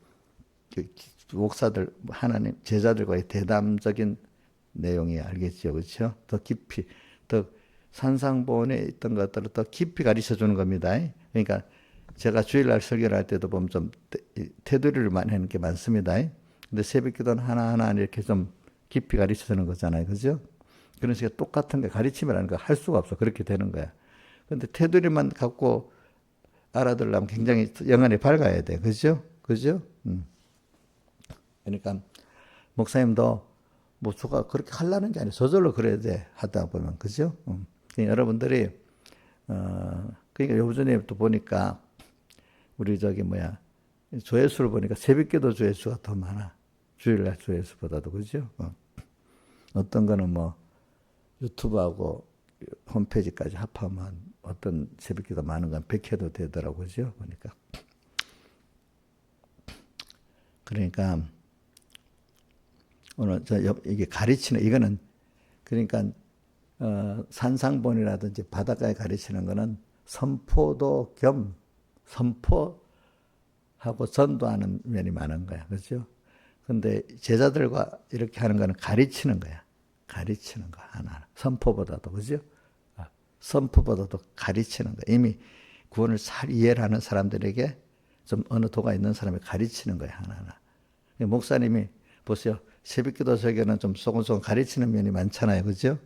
목사들, 하나님 제자들과의 대담적인 내용이 알겠죠, 그렇죠? 더 깊이, 더 산상본에 있던 것들을 더 깊이 가르쳐 주는 겁니다. 그러니까 제가 주일날 설교를 할 때도 보면 좀 테두리를 많이 하는 게 많습니다. 근데 새벽기도는 하나하나 이렇게 좀 깊이 가르치는 거잖아요. 그죠? 그런 식의 똑같은 게 가르침이라는 거 할 수가 없어. 그렇게 되는 거야. 근데 테두리만 갖고 알아들으려면 굉장히 영안이 밝아야 돼. 그죠? 그죠? 그러니까 목사님도 뭐 주가 그렇게 하려는 게 아니라 저절로 그래야 돼. 하다 보면. 그죠? 그러니까 여러분들이 그러니까 요즘에 또 보니까 우리 저기 뭐야 조회수를 보니까 새벽기도 조회수가 더 많아. 주일날 조회수보다도. 그죠? 어떤 거는 뭐 유튜브하고 홈페이지까지 합하면 어떤 새벽기도 많은 건 100회도 되더라고요. 그죠? 보니까. 그러니까 오늘 이게 가르치는 이거는 그러니까 산상본이라든지 바닷가에 가르치는 거는 선포도 겸 선포하고 전도하는 면이 많은 거야. 그렇죠? 근데 제자들과 이렇게 하는 거는 가르치는 거야. 가르치는 거 하나. 선포보다도. 그죠? 선포보다도 가르치는 거. 이미 구원을 잘 이해를 하는 사람들에게 좀 어느 도가 있는 사람이 가르치는 거야. 하나하나. 목사님이 보세요. 새벽기도 설교는 좀 소곤소곤 가르치는 면이 많잖아요. 그죠?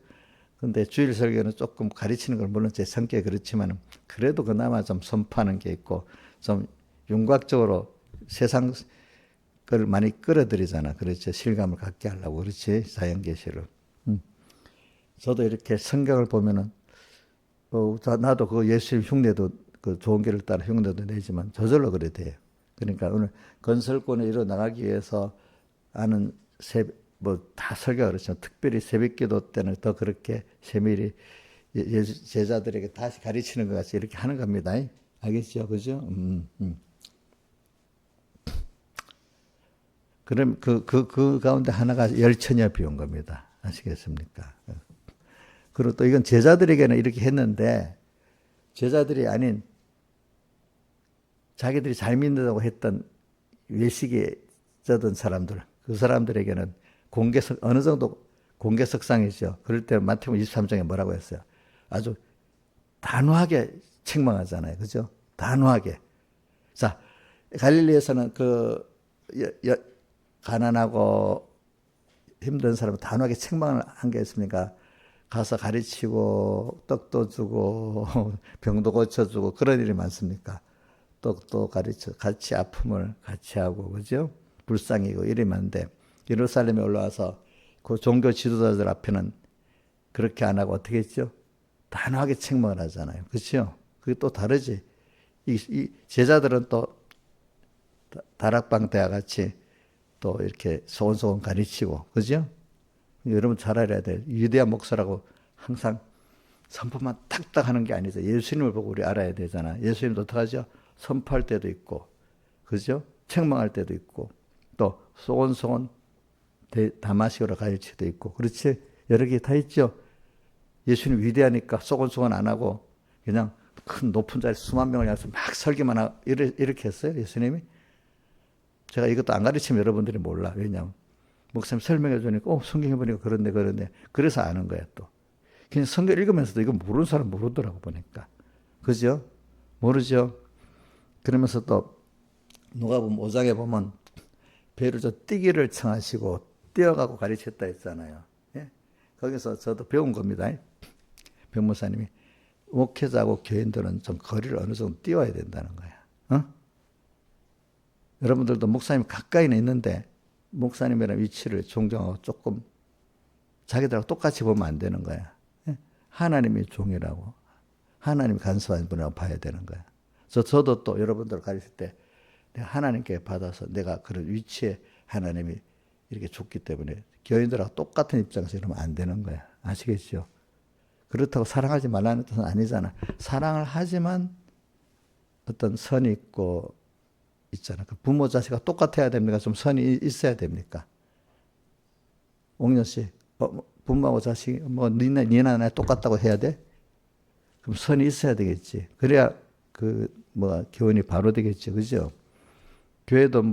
근데 주일 설교는 조금 가르치는 걸 물론 제 성격이 그렇지만 그래도 그나마 좀 선포하는 게 있고 좀 윤곽적으로 세상 걸 많이 끌어들이잖아. 그렇죠. 실감을 갖게 하려고. 그렇지. 자연계시를. 저도 이렇게 성경을 보면은 나도 그 예수님 흉내도 그 좋은 길을 따라 흉내도 내지만 저절로 그래 돼요. 그러니까 오늘 건설권에 이뤄 나가기 위해서 아는 뭐 다 설교가 그렇지만 특별히 새벽기도 때는 더 그렇게 세밀히 제자들에게 다시 가르치는 것 같이 이렇게 하는 겁니다. 알겠죠? 그죠? 그럼 그 가운데 하나가 열처녀 비운 겁니다. 아시겠습니까? 그리고 또 이건 제자들에게는 이렇게 했는데 제자들이 아닌 자기들이 잘 믿는다고 했던 외식에 쩌던 사람들, 그 사람들에게는 어느 정도 공개석상이죠. 그럴 때 마태복음 23장에 뭐라고 했어요? 아주 단호하게 책망하잖아요. 그죠? 단호하게. 자, 갈릴리에서는 가난하고 힘든 사람을 단호하게 책망을 한 게 있습니까? 가서 가르치고 떡도 주고 병도 고쳐주고 그런 일이 많습니까? 떡도 가르쳐 같이 아픔을 같이 하고 그죠? 불쌍히고 일이 많은데 예루살렘에 올라와서 그 종교 지도자들 앞에는 그렇게 안 하고 어떻게 했죠? 단호하게 책망을 하잖아요. 그렇죠? 그게 또 다르지. 이 제자들은 또 다락방 대와 같이 또 이렇게 소곤소곤 가르치고 그죠? 여러분 잘 알아야 돼요. 위대한 목사라고 항상 선포만 탁탁 하는 게 아니죠. 예수님을 보고 우리 알아야 되잖아. 예수님도 어떡하죠? 선포할 때도 있고, 그죠? 책망할 때도 있고, 또 소곤소곤 다마시오로 가르칠 때도 있고, 그렇지? 여러 개 다 있죠. 예수님 위대하니까 소곤소곤 안 하고 그냥 큰 높은 자리 수만 명을 향해서 막 설교만 하고 이렇게 했어요. 예수님이. 제가 이것도 안 가르치면 여러분들이 몰라. 왜냐하면 목사님 설명해 주니까 성경에 보니까 그런데 그래서 아는 거야 또. 그냥 성경 읽으면서도 이거 모르는 사람 모르더라고 보니까. 그죠? 모르죠? 그러면서 또 누가복음 5장에 보면 베르저 뛰기를 청하시고 뛰어가고 가르쳤다 했잖아요. 예? 거기서 저도 배운 겁니다. 변모사님이 목회자하고 교인들은 좀 거리를 어느 정도 뛰어야 된다는 거야. 여러분들도 목사님 가까이는 있는데 목사님이랑 위치를 존경하고 조금 자기들하고 똑같이 보면 안 되는 거야. 하나님이 종이라고 하나님이 간섭하는 분이라고 봐야 되는 거야. 저도 또 여러분들 가르칠 때 내가 하나님께 받아서 내가 그런 위치에 하나님이 이렇게 줬기 때문에 교인들하고 똑같은 입장에서 이러면 안 되는 거야. 아시겠죠? 그렇다고 사랑하지 말라는 뜻은 아니잖아. 사랑을 하지만 어떤 선이 있고 있잖아. 그 부모 자식과 똑같아야 됩니까? 좀 선이 있어야 됩니까? 옥년 씨, 부모하고 자식, 니나 나 똑같다고 해야 돼? 그럼 선이 있어야 되겠지. 그래야 교훈이 바로 되겠지. 그죠? 교회도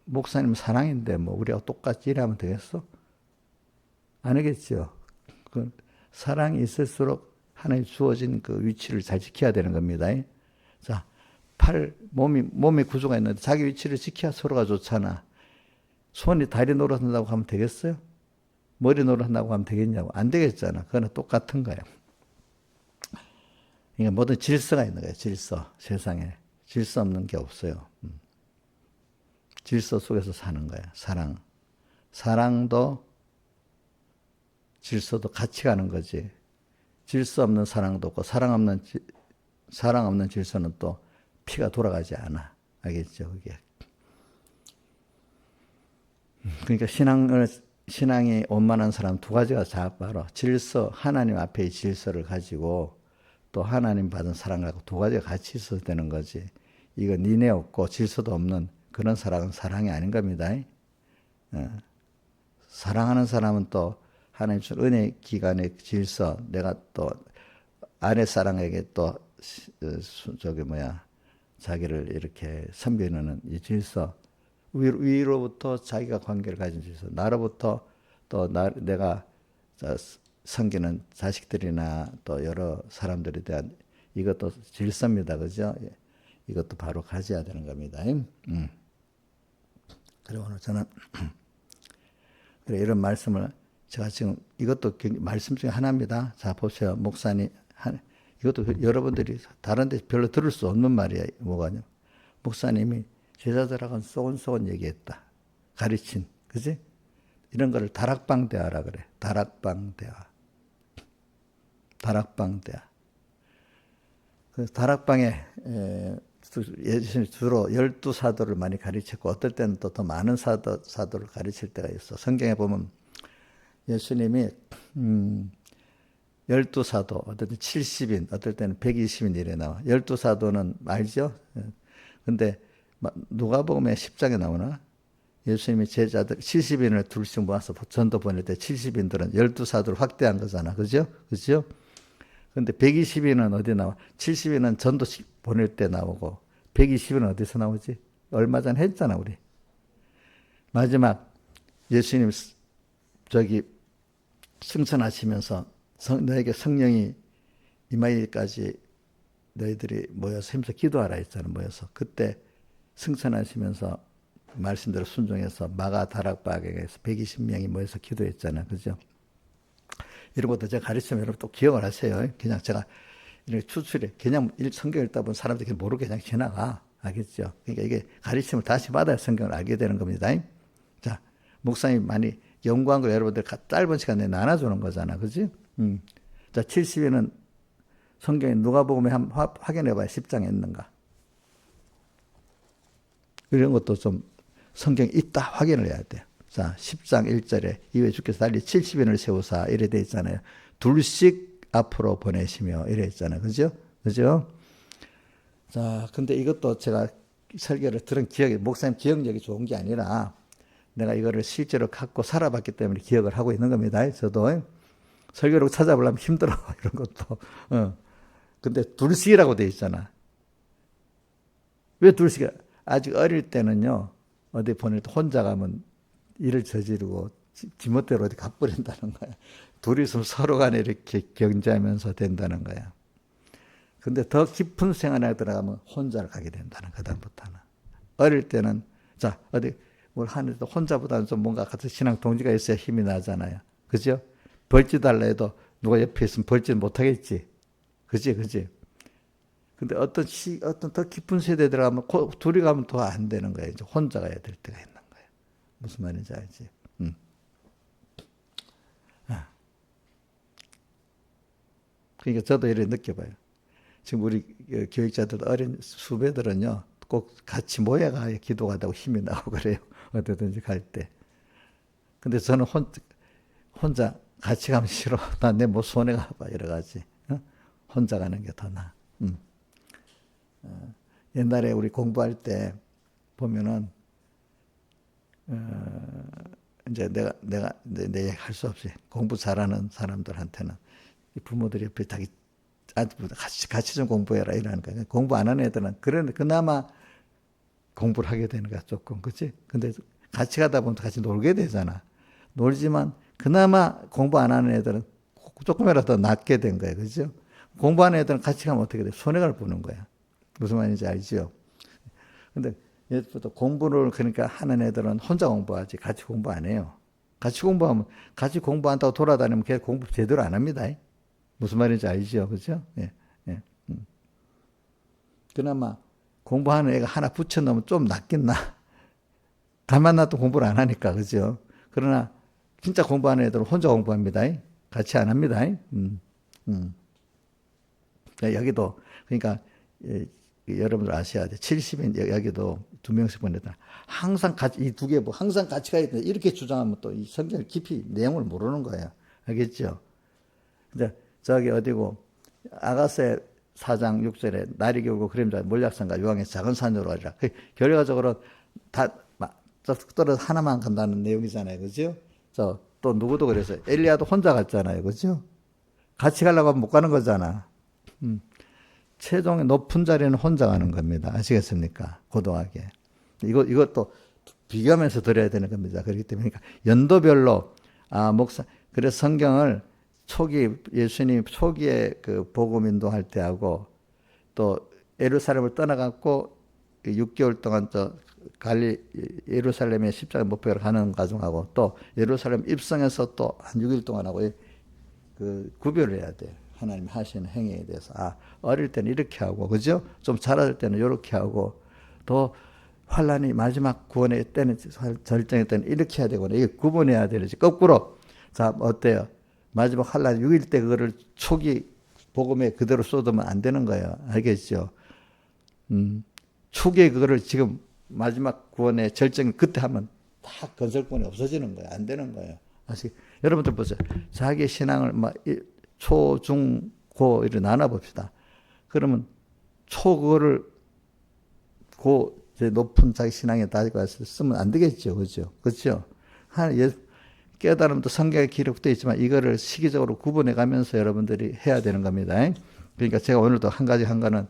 목사님 사랑인데 우리하고 똑같이 일하면 되겠어? 아니겠죠. 사랑이 있을수록 하나님 주어진 그 위치를 잘 지켜야 되는 겁니다. 자, 몸의 구조가 있는데 자기 위치를 지켜야 서로가 좋잖아. 손이 다리 노릇한다고 하면 되겠어요? 머리 노릇한다고 하면 되겠냐고. 안 되겠잖아. 그거는 똑같은 거예요. 그러니까 모든 질서가 있는 거예요. 질서. 세상에. 질서 없는 게 없어요. 질서 속에서 사는 거예요. 사랑. 사랑도 질서도 같이 가는 거지. 질서 없는 사랑도 없고 사랑 없는 질서는 또 피가 돌아가지 않아. 알겠죠? 그게. 그러니까 신앙이 원만한 사람 두 가지가 바로 질서, 하나님 앞에 질서를 가지고 또 하나님 받은 사랑하고 두 가지가 같이 있어야 되는 거지. 이거 니네 없고 질서도 없는 그런 사랑은 사랑이 아닌 겁니다. 사랑하는 사람은 또 하나님 준 은혜 기간의 질서, 내가 또 아내 사랑에게 또 자기를 이렇게 섬기는 이 질서, 위로부터 자기가 관계를 가진 질서, 나로부터 또 내가 섬기는 자식들이나 또 여러 사람들에 대한 이것도 질서입니다. 그죠? 이것도 바로 가져야 되는 겁니다. 그리고 오늘 저는 그래 이런 말씀을 제가 지금 이것도 말씀 중에 하나입니다. 자 보세요. 목사님 이것도 여러분들이 다른 데 별로 들을 수 없는 말이에요. 뭐가요? 목사님이 제자들하고는 쏘곤쏘곤 얘기했다. 가르친. 그지? 이런 거를 다락방 대화라 그래. 다락방 대화. 다락방 대화. 그 다락방에 예수님이 주로 12사도를 많이 가르쳤고 어떨 때는 또 더 많은 사도를 가르칠 때가 있어. 성경에 보면 예수님이 12사도, 어떨 때는 70인, 어떨 때는 120인 이래 나와. 12사도는 알죠? 근데 누가복음에 10장에 나오나? 예수님이 제자들 70인을 둘씩 모아서 전도 보낼 때 70인들은 12사도를 확대한 거잖아. 그죠? 그죠? 근데 120인은 어디 나와? 70인은 전도 보낼 때 나오고 120인은 어디서 나오지? 얼마 전에 했잖아, 우리. 마지막 예수님 승천하시면서 너에게 성령이 임하기까지 너희들이 모여서 힘써 기도하라 했잖아. 모여서 그때 승천하시면서 말씀대로 순종해서 마가 다락방에서 120명이 모여서 기도했잖아. 그죠? 이런 것도 제가 가르치면 여러분 또 기억을 하세요. 그냥 제가 이렇게 추출해. 그냥 성경 읽다 보면 사람들이 모르게 그냥 지나가. 알겠죠? 그러니까 이게 가르침을 다시 받아야 성경을 알게 되는 겁니다. 자, 목사님 많이 연구한 거 여러분들 짧은 시간에 나눠주는 거잖아. 그지? 자, 70일은 성경에 누가복음에 한번 확인해봐요. 10장에 있는가. 이런 것도 좀 성경에 있다 확인을 해야 돼요. 자, 10장 1절에 이후에 주께서 달리 70인을 세우사 이래 돼 있잖아요. 둘씩 앞으로 보내시며 이래 있잖아요. 그죠? 그죠? 자, 근데 이것도 제가 설교를 들은 기억이, 목사님 기억력이 좋은 게 아니라 내가 이거를 실제로 갖고 살아봤기 때문에 기억을 하고 있는 겁니다. 저도 설교를 찾아보려면 힘들어. 이런 것도. 근데 둘씩이라고 돼 있잖아. 왜 둘씩? 아직 어릴 때는요. 어디 보낼 때 혼자 가면 일을 저지르고 지멋대로 어디 가버린다는 거야. 둘이 있으면 서로 간에 이렇게 경쟁하면서 된다는 거야. 근데 더 깊은 생활에 들어가면 혼자를 가게 된다는 거야. 그다음부터는. 어릴 때는 자 어디 뭘 하는데도 혼자보다는 좀 뭔가 같은 신앙 동지가 있어야 힘이 나잖아요. 그죠? 벌지 달라 해도 누가 옆에 있으면 벌지는 못하겠지. 그지? 그지? 근데 어떤 더 깊은 세대에 들어가면 둘이 가면 더 안 되는 거예요. 이제 혼자 가야 될 때가 있는 거예요. 무슨 말인지 알지? 그러니까 저도 이렇게 느껴봐요. 지금 우리 교육자들 어린 후배들은요, 꼭 같이 모여가 기도하다고 힘이 나고 그래요. 어디든지 갈 때. 근데 저는 혼자 같이 가면 싫어. 나 내 뭐 손해가 봐. 여러 가지. 혼자 가는 게 더 나아. 옛날에 우리 공부할 때 보면은 이제 내가 내 얘기 할 수 없이 공부 잘하는 사람들한테는 부모들이 옆에 같이 좀 공부해라 이러는 거야. 공부 안 하는 애들은 그나마 공부를 하게 되는 거야 조금. 그렇지? 근데 같이 가다 보면 같이 놀게 되잖아. 놀지만 그나마 공부 안 하는 애들은 조금이라도 낫게 된 거야. 그죠? 공부하는 애들은 같이 가면 어떻게 돼? 손해를 보는 거야. 무슨 말인지 알죠? 근데 예를 들어 공부를 그러니까 하는 애들은 혼자 공부하지 같이 공부 안 해요. 같이 공부한다고 돌아다니면 걔 공부 제대로 안 합니다. 무슨 말인지 알죠? 그죠? 예, 예. 그나마 공부하는 애가 하나 붙여놓으면 좀 낫긴 나. 가만 놔도 공부를 안 하니까, 그죠? 그러나 진짜 공부하는 애들은 혼자 공부합니다. 같이 안 합니다. 음. 여기도, 그러니까, 여러분들 아셔야 돼. 70인 여기도 2명씩 보냈다. 항상 같이, 이 두 개, 항상 같이 가야 돼. 이렇게 주장하면 또 이 성경을 깊이 내용을 모르는 거예요. 알겠죠? 근데 저기 어디고, 아가세 4장 6절에 날이 겨우고 그림자 몰약산과 요왕의 작은 산으로 가리라. 결과적으로 다 떨어져 하나만 간다는 내용이잖아요. 그죠? 또 누구도 그래서 엘리야도 혼자 갔잖아요. 그죠? 같이 가려고 하면 못 가는 거잖아. 최종의 높은 자리는 혼자 가는 겁니다. 아시겠습니까? 고도하게. 이것도 비교하면서 들어야 되는 겁니다. 그렇기 때문에 그러니까 연도별로 그래서 성경을 예수님 초기에 그 복음 인도할 때하고 또 예루살렘을 떠나갖고 6개월 동안 예루살렘에 십자가 못 박혀 가는 과정하고 또 예루살렘 입성해서 또 한 6일 동안 하고 그 구별을 해야 돼요. 하나님 하시는 행위에 대해서. 어릴 때는 이렇게 하고, 그죠? 좀 자랄 때는 이렇게 하고, 또 환란이 마지막 구원의 때는, 절정의 때는 이렇게 해야 되거나, 이게 구분해야 되지. 거꾸로. 자, 어때요? 마지막 환란 6일 때 그거를 초기 복음에 그대로 쏟으면 안 되는 거예요. 알겠죠? 초기에 그거를 지금 마지막 구원의 절정 그때 하면 다 건설권이 없어지는 거예요. 안 되는 거예요. 여러분들 보세요. 자기 신앙을 초, 중, 고 이렇게 나눠 봅시다. 그러면 그거를 높은 자기 신앙에 다지고 쓰면 안 되겠죠. 그죠? 그죠? 깨달음도 성경에 기록되어 있지만 이거를 시기적으로 구분해 가면서 여러분들이 해야 되는 겁니다. 그러니까 제가 오늘도 한 거는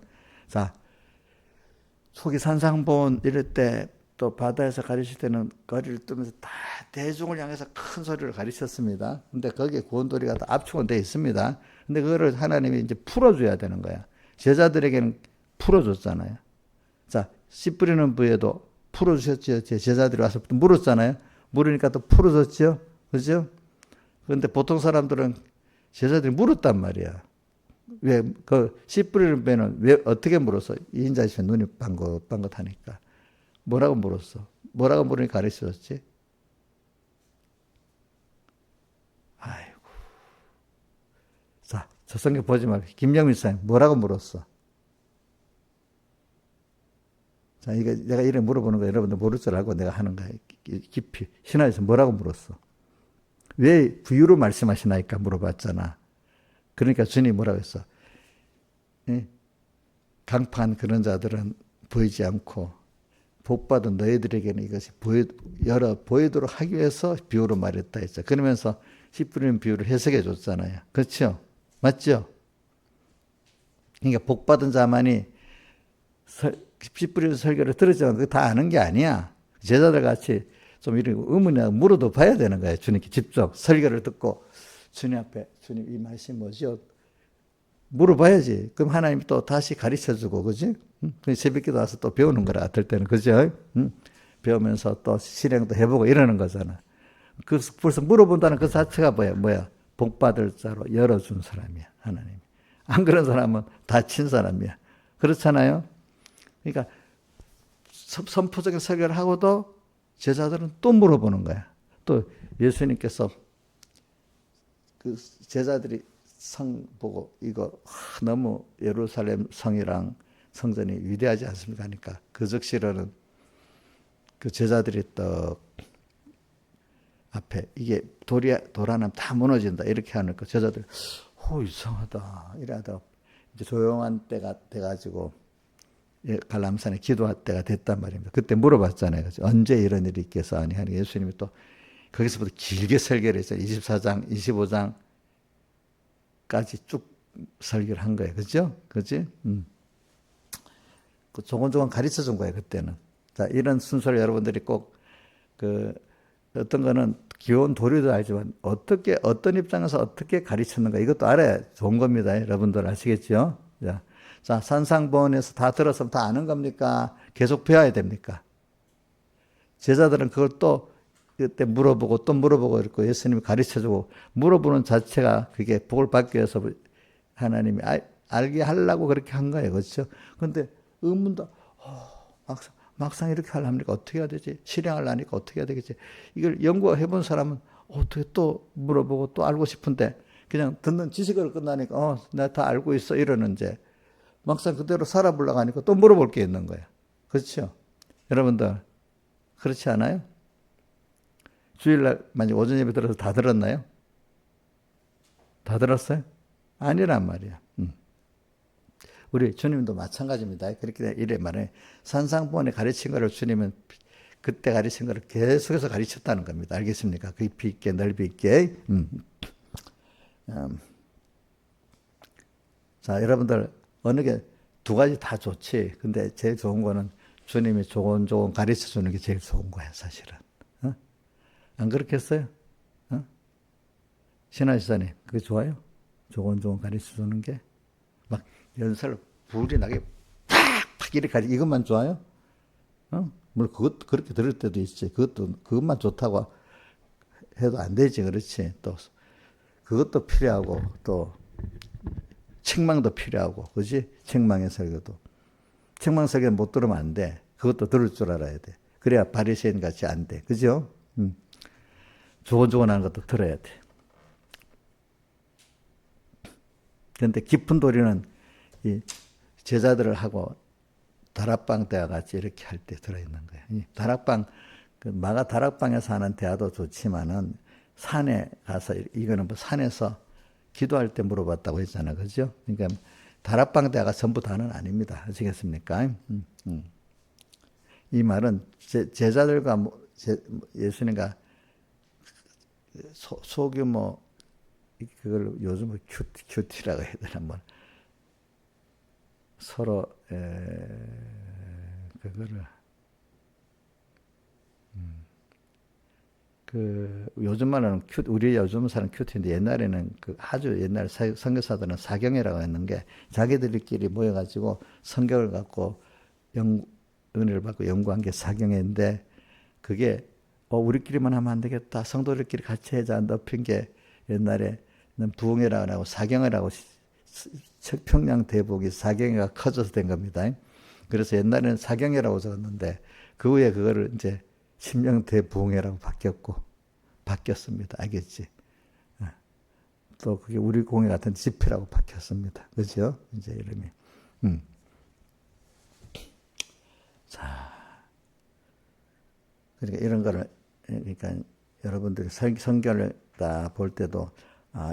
초기 산상본 이럴 때 또 바다에서 가르칠 때는 거리를 뜨면서 다 대중을 향해서 큰 소리를 가르쳤습니다. 근데 거기에 구원도리가 다 압축은 되어 있습니다. 근데 그거를 하나님이 이제 풀어줘야 되는 거야. 제자들에게는 풀어줬잖아요. 자, 씨 뿌리는 부에도 풀어주셨죠. 제자들이 와서 물었잖아요. 물으니까 또 풀어줬죠. 그죠? 그런데 보통 사람들은 제자들이 물었단 말이야. 씨 뿌리는 배는 왜, 어떻게 물었어? 이인자시면 눈이 빵긋하니까. 뭐라고 물었어? 뭐라고 물으니 가르쳐줬지? 아이고. 자, 저 성경 보지 말고, 김영민 사님, 뭐라고 물었어? 자, 내가 이래 물어보는 거 여러분들 모를 줄 알고 내가 하는 거야. 깊이. 신화에서 뭐라고 물었어? 왜 부유로 말씀하시나이까 물어봤잖아. 그러니까 주님이 뭐라고 했어? 강팍한 그런 자들은 보이지 않고, 복받은 너희들에게는 이것이 보이도록 하기 위해서 비유로 말했다 했죠. 그러면서 씨 뿌리는 비유를 해석해 줬잖아요. 그렇죠? 맞죠? 그러니까 복받은 자만이 씨 뿌리는 설교를 들었지만 그거 다 아는 게 아니야. 제자들 같이 좀 이런 의문이나 물어도 봐야 되는 거예요. 주님께 직접 설교를 듣고 주님 앞에 주님 이 말씀이 뭐죠? 물어봐야지. 그럼 하나님이 또 다시 가르쳐주고, 그지? 새벽기도 와서 또 배우는 거라, 어떨 때는, 그죠? 배우면서 또 실행도 해보고 이러는 거잖아. 벌써 물어본다는 그 자체가 뭐야? 복받을 자로 열어준 사람이야, 하나님이. 안 그런 사람은 다친 사람이야. 그렇잖아요? 그러니까, 선포적인 설교를 하고도 제자들은 또 물어보는 거야. 또 예수님께서 그 제자들이 성 보고 이거 너무 예루살렘 성이랑 성전이 위대하지 않습니까? 하니까 그 즉시로는 그 제자들이 또 앞에 이게 돌 하나 다 무너진다 이렇게 하니까 제자들이 이상하다 이러다 이제 조용한 때가 돼가지고 갈람산에 기도할 때가 됐단 말입니다. 그때 물어봤잖아요. 그래서 언제 이런 일이 있겠어? 하니 예수님이 또 거기서부터 길게 설교를 했어요. 24장, 25장 까지 쭉 설교를 한 거예요. 그죠? 그지? 조곤조곤 가르쳐 준 거예요, 그때는. 자, 이런 순서를 여러분들이 꼭, 어떤 거는 귀여운 도리도 알지만, 어떤 입장에서 어떻게 가르쳤는가, 이것도 알아야 좋은 겁니다. 여러분들 아시겠죠? 자, 산상본에서 다 들었으면 다 아는 겁니까? 계속 배워야 됩니까? 제자들은 그걸 또 그때 물어보고 또 물어보고 이렇게 예수님이 가르쳐주고 물어보는 자체가 그게 복을 받기 위해서 하나님이 알게 하려고 그렇게 한 거예요. 그렇죠? 근데 의문도 막상 이렇게 하려니까 어떻게 해야 되지? 실행하려니까 어떻게 해야 되겠지? 이걸 연구해 본 사람은 어떻게 또 물어보고 또 알고 싶은데 그냥 듣는 지식으로 끝나니까 내가 다 알고 있어 이러는데 막상 그대로 살아보려고 하니까 또 물어볼 게 있는 거예요. 그렇죠? 여러분들 그렇지 않아요? 주일날 만약 오전 예배 들어서 다 들었나요? 다 들었어요? 아니란 말이야. 우리 주님도 마찬가지입니다. 그렇게 이래 말해 산상본에 가르친 거를 주님은 그때 가르친 거를 계속해서 가르쳤다는 겁니다. 알겠습니까? 깊이 있게 넓이 있게. 자, 여러분들 어느 게 두 가지 다 좋지. 근데 제일 좋은 거는 주님이 조곤조곤 가르쳐 주는 게 제일 좋은 거야, 사실은. 어? 안 그렇겠어요? 어? 신하 지사님, 그게 좋아요? 조곤조곤 가르쳐 주는 게? 막 연설 불이 나게 팍팍 이렇게 가르쳐 이것만 좋아요? 물론 그렇게 들을 때도 있지. 그것만 좋다고 해도 안 되지, 그렇지. 또 그것도 필요하고 또 책망도 필요하고, 그지? 책망의 설교도. 책망 설교 못 들으면 안 돼. 그것도 들을 줄 알아야 돼. 그래야 바리새인 같이 안 돼. 그죠? 조곤조곤하는 것도 들어야 돼. 그런데 깊은 도리는 이 제자들을 하고 다락방 대화 같이 이렇게 할 때 들어있는 거예요. 이 다락방, 마가 다락방에서 하는 대화도 좋지만은 산에 가서, 이거는 뭐 산에서 기도할 때 물어봤다고 했잖아요. 그죠? 그러니까 다락방 대화가 전부 다는 아닙니다. 아시겠습니까? 이 말은 제자들과 예수님과 소규모, 그걸 요즘 큐티라고 해야 되나, 뭐, 서로, 그거를, 요즘 말로는 우리 요즘 사람 큐티인데 옛날에는 아주 옛날 선교사들은 사경회라고 했는 게 자기들끼리 모여가지고 성경을 갖고 은혜를 받고 연구한 게 사경회인데 그게 우리끼리만 하면 안 되겠다. 성도들끼리 같이 하자. 높인 게 옛날에 부흥회라고 하고 사경회라고 평양 대복이 사경회가 커져서 된 겁니다. 그래서 옛날에는 사경회라고 적었는데 그 후에 그거를 이제 심령대 부흥회라고 바뀌었습니다. 알겠지? 또 그게 우리 공회 같은 집회라고 바뀌었습니다. 그죠? 이제 이름이. 자, 그러니까 이런 거를, 그러니까 여러분들이 성경을 다 볼 때도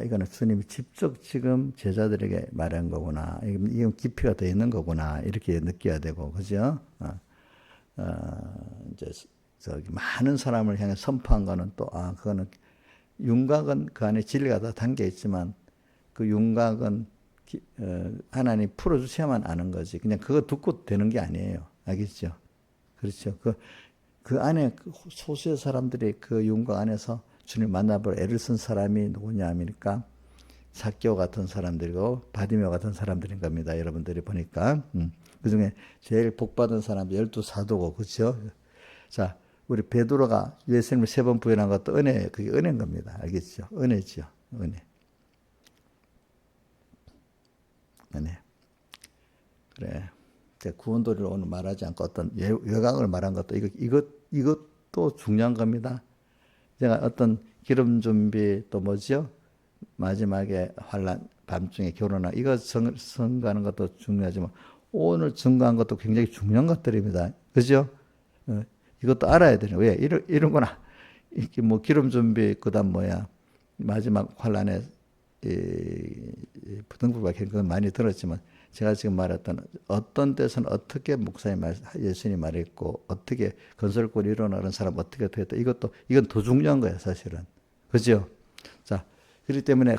이거는 주님이 직접 지금 제자들에게 말한 거구나. 이건 깊이가 더 있는 거구나. 이렇게 느껴야 되고, 그죠? 이제 저기 많은 사람을 향해 선포한 거는 또 그거는 윤곽은 그 안에 진리가 다 담겨 있지만 그 윤곽은 하나님 풀어주셔야만 아는 거지. 그냥 그거 듣고 되는 게 아니에요. 알겠죠? 그렇죠? 그 안에 소수의 사람들이 그 윤곽 안에서 주님 만나볼 애를 쓴 사람이 누구냐 하니까 삭개오 같은 사람들이고 바디메오 같은 사람들인 겁니다. 여러분들이 보니까 그 중에 제일 복 받은 사람이 12사도고, 그렇죠? 자, 우리 베드로가 예수님을 3번 부인한 것도 은혜예요. 그게 은혜인 겁니다. 알겠죠? 은혜죠. 은혜. 은혜. 그래. 구원도리를 오늘 말하지 않고 어떤 외곽을 말한 것도 이것도 중요한 겁니다. 제가 어떤 기름 준비 또 뭐죠? 마지막에 환란 밤중에 결혼하고 이거 선거하는 것도 중요하지만 오늘 증거한 것도 굉장히 중요한 것들입니다. 그죠? 이것도 알아야 되네. 왜? 이런 거나, 이렇게 뭐 기름 준비, 그 다음 마지막 환란에, 부등불과 그건 많이 들었지만, 제가 지금 말했던 어떤 때서는 어떻게 예수님이 말했고, 어떻게 건설골 일어나는 사람 어떻게 됐다. 이건 더 중요한 거예요, 사실은. 그죠? 자, 그렇기 때문에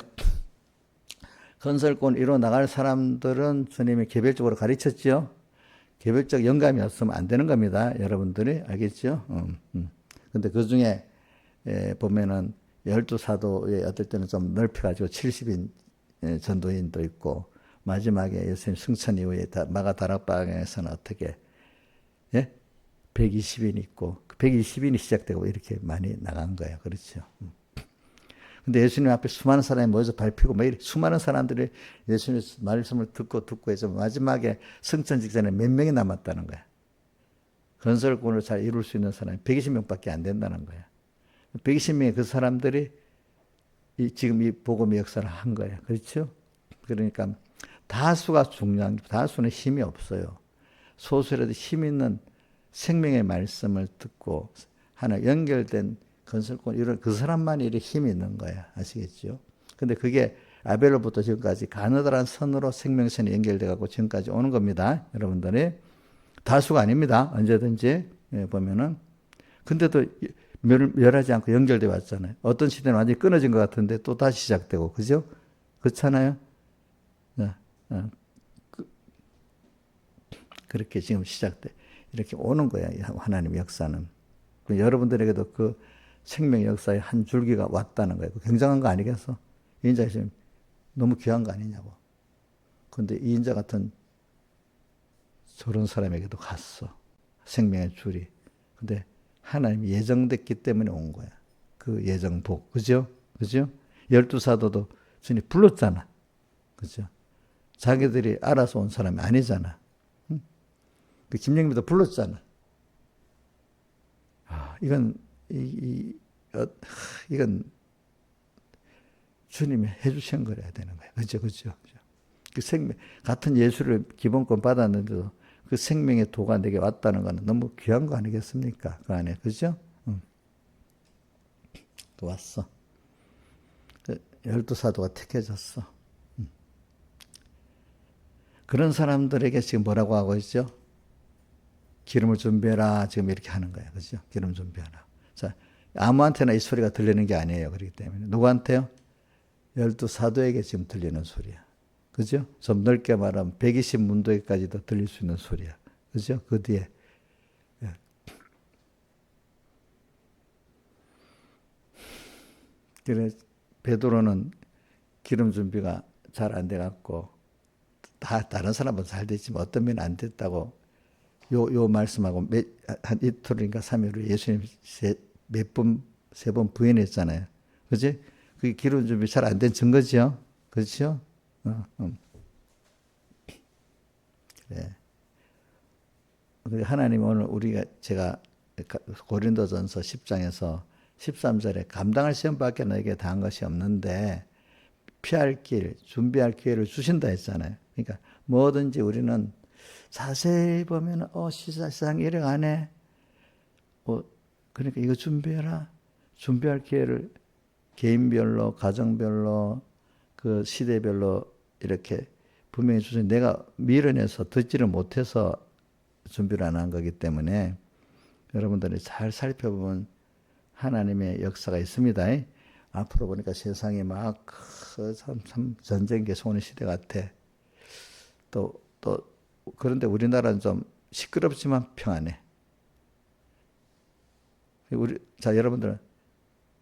건설골 일어나갈 사람들은 주님이 개별적으로 가르쳤죠. 개별적 영감이 없으면 안 되는 겁니다. 여러분들이 알겠죠? 근데 그 중에 보면은 12사도에 어떨 때는 좀 넓혀가지고 70인 전도인도 있고 마지막에 예수님 승천 이후에 마가 다락방에서는 어떻게 120인 있고 120인이 시작되고 이렇게 많이 나간 거예요. 그렇죠. 근데 예수님 앞에 수많은 사람이 모여서 밟히고 매일 수많은 사람들이 예수님의 말씀을 듣고 해서 마지막에 성천 직전에 몇 명이 남았다는 거야. 건설권을 잘 이룰 수 있는 사람이 120명밖에 안 된다는 거야. 120명의 그 사람들이 지금 이 복음의 역사를 한 거예요. 그렇죠? 그러니까 다수가 중요한, 다수는 힘이 없어요. 소수라도 힘 있는 생명의 말씀을 듣고 하나 연결된 건설권, 이런 그 사람만이 이렇게 힘이 있는 거야. 아시겠죠? 근데 그게 아벨로부터 지금까지 가느다란 선으로 생명선이 연결돼가고 지금까지 오는 겁니다. 여러분들이. 다수가 아닙니다. 언제든지. 보면은. 근데도 멸하지 않고 연결돼 왔잖아요. 어떤 시대는 완전히 끊어진 것 같은데 또 다시 시작되고. 그죠? 그렇잖아요? 그렇게 지금 시작돼. 이렇게 오는 거야. 하나님의 역사는. 여러분들에게도 그 생명의 역사의 한 줄기가 왔다는 거예요. 굉장한 거 아니겠어? 이 인자 지금 너무 귀한 거 아니냐고. 근데 이 인자 같은 저런 사람에게도 갔어. 생명의 줄이. 근데 하나님이 예정됐기 때문에 온 거야. 그 예정복. 그죠? 그죠? 12사도도 주님 불렀잖아. 그죠? 자기들이 알아서 온 사람이 아니잖아. 응? 그 김영미도 불렀잖아. 이건 주님이 해주신 거라야 되는 거야. 그죠? 그죠? 그 생명, 같은 예수를 기본권 받았는데도 그 생명의 도가 내게 왔다는 거는 너무 귀한 거 아니겠습니까? 그 안에. 그죠? 또 왔어. 12사도가 택해졌어. 그런 사람들에게 지금 뭐라고 하고 있죠? 기름을 준비해라. 지금 이렇게 하는 거예요. 그죠? 기름 준비하라. 자, 아무한테나 이 소리가 들리는 게 아니에요. 그렇기 때문에. 누구한테요? 12사도에게 지금 들리는 소리야. 그죠? 좀 넓게 말하면 120문도에까지도 들릴 수 있는 소리야. 그죠? 그 뒤에. 그래, 베드로는 기름 준비가 잘 안 돼갖고, 다른 사람은 잘 됐지만 어떤 면은 안 됐다고, 요 말씀하고 한 이틀인가 3일 후에 예수님 세 번 부인했잖아요. 그지? 그게 기름 준비 잘 안 된 증거죠? 그렇죠? 그래. 하나님 오늘 제가 고린도전서 10장에서 13절에 감당할 시험밖에 너에게 당한 것이 없는데 피할 길, 준비할 기회를 주신다 했잖아요. 그러니까 뭐든지 우리는 자세히 보면 세상이 이래 가네. 그러니까 이거 준비해라. 준비할 기회를 개인별로, 가정별로, 그 시대별로 이렇게 분명히 주신 내가 밀어내서 듣지를 못해서 준비를 안 한 거기 때문에 여러분들이 잘 살펴보면 하나님의 역사가 있습니다. 앞으로 보니까 세상이 막 참 전쟁 계속 오는 시대 같아. 또 그런데 우리나라는 좀 시끄럽지만 평안해. 자, 여러분들은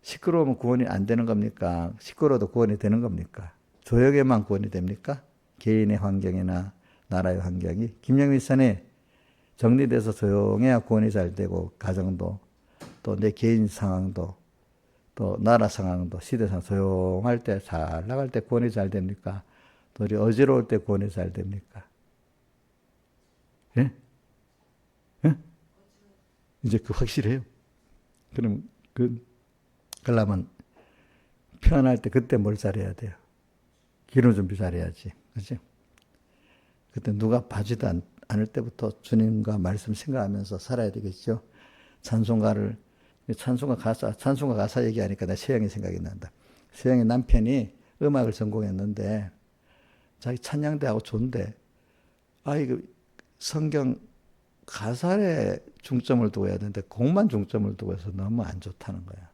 시끄러우면 구원이 안 되는 겁니까? 시끄러워도 구원이 되는 겁니까? 조용해만 구원이 됩니까? 개인의 환경이나 나라의 환경이. 김영민 선이 정리돼서 조용해야 구원이 잘 되고 가정도 또 내 개인 상황도 또 나라 상황도 시대 상황 조용할 때 잘 나갈 때 구원이 잘 됩니까? 또 우리 어지러울 때 구원이 잘 됩니까? 예? 예? 이제 그 확실해요. 그럼 그러려면 편할 때 그때 뭘 잘해야 돼요? 기름 준비 잘해야지. 그죠? 그때 누가 봐주지도 않을 때부터 주님과 말씀 생각하면서 살아야 되겠죠. 찬송가 가사 얘기하니까 나 세영이 생각이 난다. 세영이 남편이 음악을 전공했는데 자기 찬양대하고 좋은데 이거 성경 가사에 중점을 두고 해야 되는데 곡만 중점을 두고 해서 너무 안 좋다는 거야.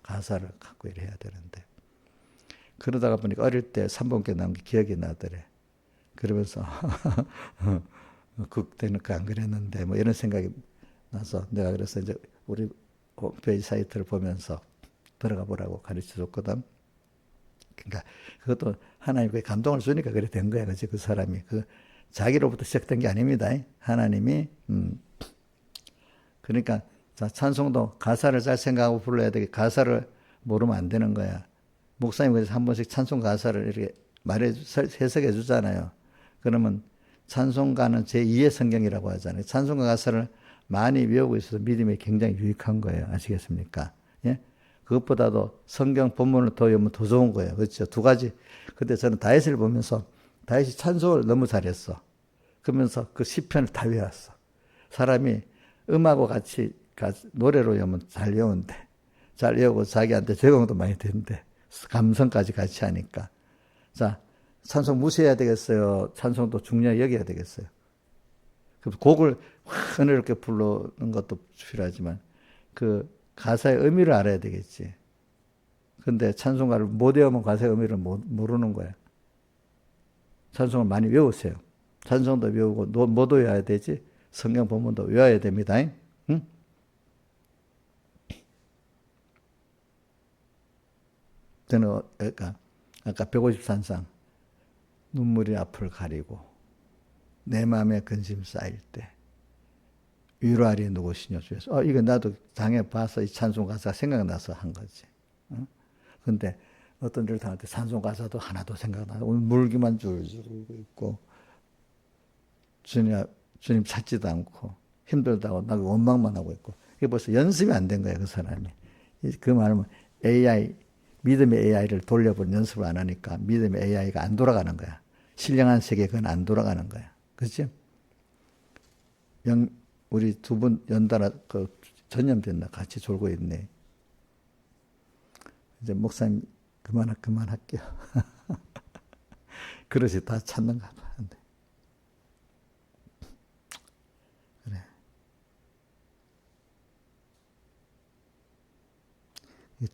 가사를 갖고 이래야 되는데. 그러다가 보니까 어릴 때 3번께 나온 게 기억이 나더래. 그러면서 그때는 안 그랬는데 뭐 이런 생각이 나서 내가 그래서 이제 우리 홈페이지 사이트를 보면서 들어가 보라고 가르쳐 줬거든. 그러니까 그것도 하나님께 감동을 주니까 그래 된 거야. 그치? 그 사람이 자기로부터 시작된 게 아닙니다. 하나님이 그러니까 자, 찬송도 가사를 잘 생각하고 불러야 되게 가사를 모르면 안 되는 거야. 목사님 그래서 한 번씩 찬송 가사를 이렇게 해석해 주잖아요. 그러면 찬송가는 제2의 성경이라고 하잖아요. 찬송가 가사를 많이 외우고 있어서 믿음이 굉장히 유익한 거예요. 아시겠습니까? 예? 그것보다도 성경 본문을 더 외우면 더 좋은 거예요. 그렇죠? 두 가지. 근데 저는 다윗을 보면서 다윗이 찬송을 너무 잘했어. 그러면서 그 시편을 다 외웠어. 사람이 음악과 같이 노래로 외우면 잘 외운대. 잘 외우고 자기한테 적용도 많이 되는데 감성까지 같이 하니까. 자, 찬송 무시해야 되겠어요? 찬송도 중요하게 여겨야 되겠어요? 그 곡을 확 은혜롭게 부르는 것도 필요하지만 그 가사의 의미를 알아야 되겠지. 근데 찬송가를 못 외우면 가사의 의미를 모르는 거야. 찬송을 많이 외우세요. 찬송도 외우고 뭐도 외워야 되지? 성경 본문도 외워야 됩니다. 응? 저는 아까 153상 눈물이 앞을 가리고 내 마음에 근심 쌓일 때 위로하리 누구시냐 주에서 이거 나도 당해 봐서 이 찬송 가사 생각나서 한 거지. 근데 어떤 일을 당할 때 찬송 가사도 하나도 생각나고 오늘 물기만 줄줄 흘고 있고 주님 찾지도 않고 힘들다고 나도 원망만 하고 있고 이게 벌써 연습이 안 된 거야 그 사람이. 그 말은 AI 믿음의 AI를 돌려본 연습을 안 하니까 믿음의 AI가 안 돌아가는 거야. 신령한 세계 그건 안 돌아가는 거야. 그렇지? 우리 두 분 연달아 전염됐나 같이 졸고 있네. 이제 목사님 그만할게요. 그릇이 다 찾는가 봐. 그래.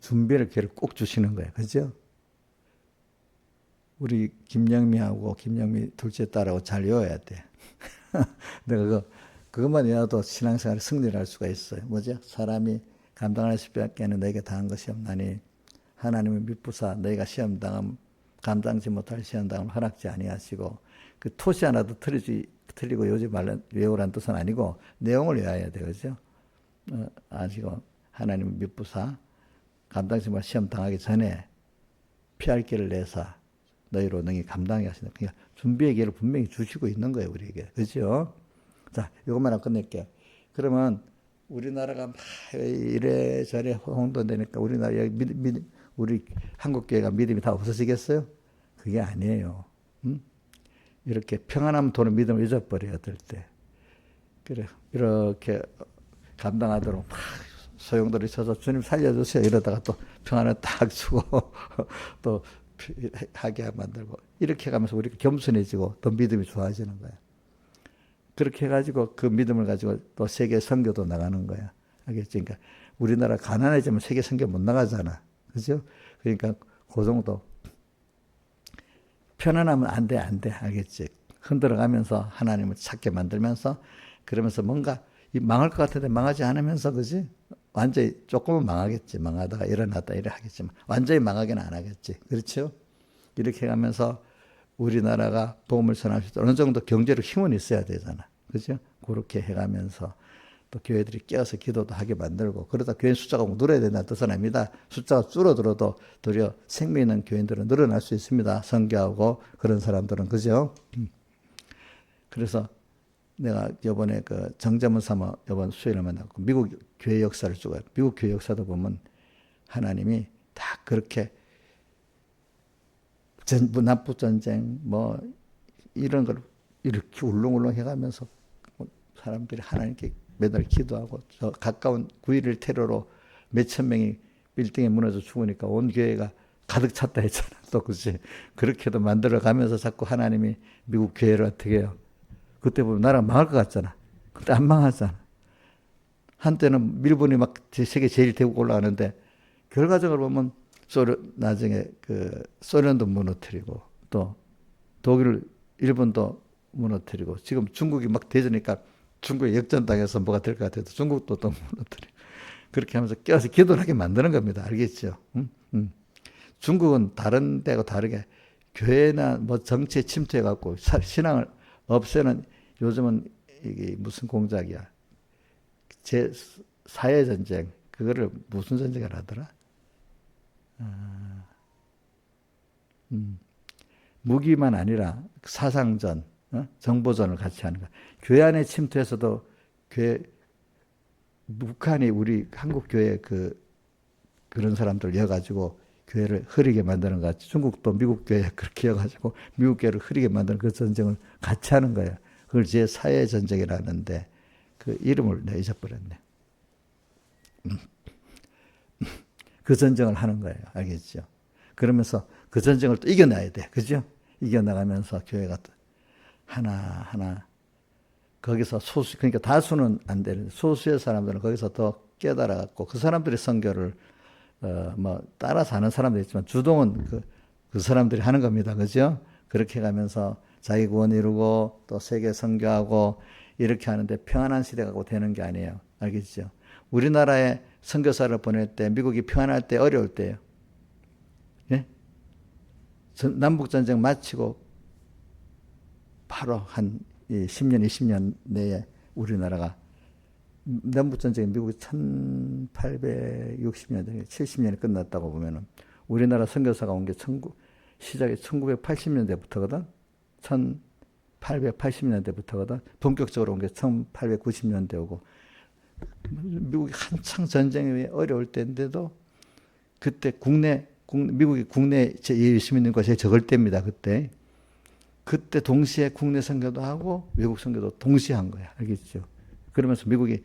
준비를 기회를 꼭 주시는 거예요. 그죠? 우리 김영미하고 김영미 둘째 딸하고 잘 외워야 돼. 내가 그것만 외워도 신앙생활에 승리를 할 수가 있어요. 뭐죠? 사람이 감당할 수밖에 는 너에게 당한 것이 없나니 하나님은 미쁘사 너희가 감당지 못할 시험당함을 허락지 아니하시고 그 토시 하나도 틀리고 외우지 말란 외우란 뜻은 아니고 내용을 외워야 돼요. 그죠? 아시고 하나님은 미쁘사 감당치 못할 시험 당하기 전에 피할 길을 내사 너희로 능히 감당하게 하신다. 그러니까 준비의 기회를 분명히 주시고 있는 거예요, 우리에게. 그렇죠? 자, 이것만 하고 끝낼게요. 그러면 우리나라가 막 이래저래 홍돈되니까 우리 한국교회가 믿음이 다 없어지겠어요? 그게 아니에요. 이렇게 평안하면 돈은 믿음을 잊어버려야 될 때. 그래, 이렇게 감당하도록 막 소용돌이 있어서 주님 살려주세요. 이러다가 또 평안을 딱 주고 또 하게 만들고 이렇게 가면서 우리가 겸손해지고 더 믿음이 좋아지는 거야. 그렇게 해가지고 그 믿음을 가지고 또 세계 선교도 나가는 거야. 알겠지? 그러니까 우리나라 가난해지면 세계 선교 못 나가잖아. 그죠? 그러니까 그 정도 편안하면 안 돼. 알겠지? 흔들어가면서 하나님을 찾게 만들면서 그러면서 뭔가 망할 것 같은데 망하지 않으면서 그지? 완전히 조금은 망하겠지. 망하다가 일어났다 이래 하겠지만 완전히 망하기는 안 하겠지. 그렇죠? 이렇게 가면서 우리나라가 복음을 전할 수 있도록 어느 정도 경제력 힘은 있어야 되잖아. 그죠? 그렇게 해가면서 또 교회들이 깨어서 기도도 하게 만들고 그러다 교인 숫자가 늘어야 된다는 뜻은 아닙니다. 숫자가 줄어들어도 도리어 생명 있는 교인들은 늘어날 수 있습니다. 선교하고 그런 사람들은. 그죠? 그래서 내가 이번에 그 정자문 사모 이번 수요일에 만났고 미국 교회 역사를 쭉 미국 교회 역사도 보면 하나님이 다 그렇게 남북 전쟁 뭐 이런 걸 이렇게 울렁울렁 해가면서 사람들이 하나님께 매달 기도하고 저 가까운 9.11 테러로 몇천 명이 빌딩에 무너져 죽으니까 온 교회가 가득 찼다 했잖아. 또 그치? 그렇게도 만들어가면서 자꾸 하나님이 미국 교회를 어떻게 해요? 그때 보면 나라 망할 것 같잖아. 근데 안 망하잖아. 한때는 일본이 막 세계 제일 대국 올라가는데 결과적으로 보면 나중에 그 소련도 무너뜨리고 또 독일, 일본도 무너뜨리고 지금 중국이 막 대전이니까 중국에 역전당해서 뭐가 될 것 같아도 중국도 또 무너뜨리고 그렇게 하면서 껴서 기도를 하게 만드는 겁니다. 알겠죠? 중국은 다른 데하고 다르게 교회나 뭐 정치에 침투해갖고 신앙을 없애는 요즘은 이게 무슨 공작이야. 제 사회 전쟁, 그거를 무슨 전쟁을 하더라? 무기만 아니라 사상전, 정보전을 같이 하는 거야. 교회 안에 침투해서도 북한이 우리 한국 교회 그런 사람들 여가지고 교회를 흐리게 만드는 것 같이 중국도 미국 교회 그렇게 여가지고 미국 교회를 흐리게 만드는 그 전쟁을 같이 하는 거예요. 그걸 제4회 전쟁이라는데 그 이름을 내가 잊어버렸네. 그 전쟁을 하는 거예요. 알겠죠? 그러면서 그 전쟁을 또 이겨내야 돼. 그죠? 이겨나가면서 교회가 하나하나 거기서 그러니까 다수는 안 되는데 소수의 사람들은 거기서 더 깨달아갖고 그 사람들이 선교를 뭐 따라서 하는 사람도 있지만 주동은 그 사람들이 하는 겁니다. 그죠? 그렇게 가면서 자기 구원 이루고 또 세계 선교하고 이렇게 하는데 평안한 시대가 되는 게 아니에요. 알겠죠? 우리나라에 선교사를 보낼 때 미국이 평안할 때 어려울 때예요. 예? 남북전쟁 마치고 바로 한 10년, 20년 내에 우리나라가 남북전쟁이 미국이 1860년, 70년에 끝났다고 보면은 우리나라 선교사가 온 게 시작이 1980년대부터거든. 1880년대부터거든. 본격적으로 온 게 1890년대 오고 미국이 한창 전쟁이 어려울 때인데도 그때 미국이 국내 시민들과 제일 적을 때입니다. 그때 동시에 국내 선교도 하고 외국 선교도 동시에 한 거야. 알겠죠? 그러면서 미국이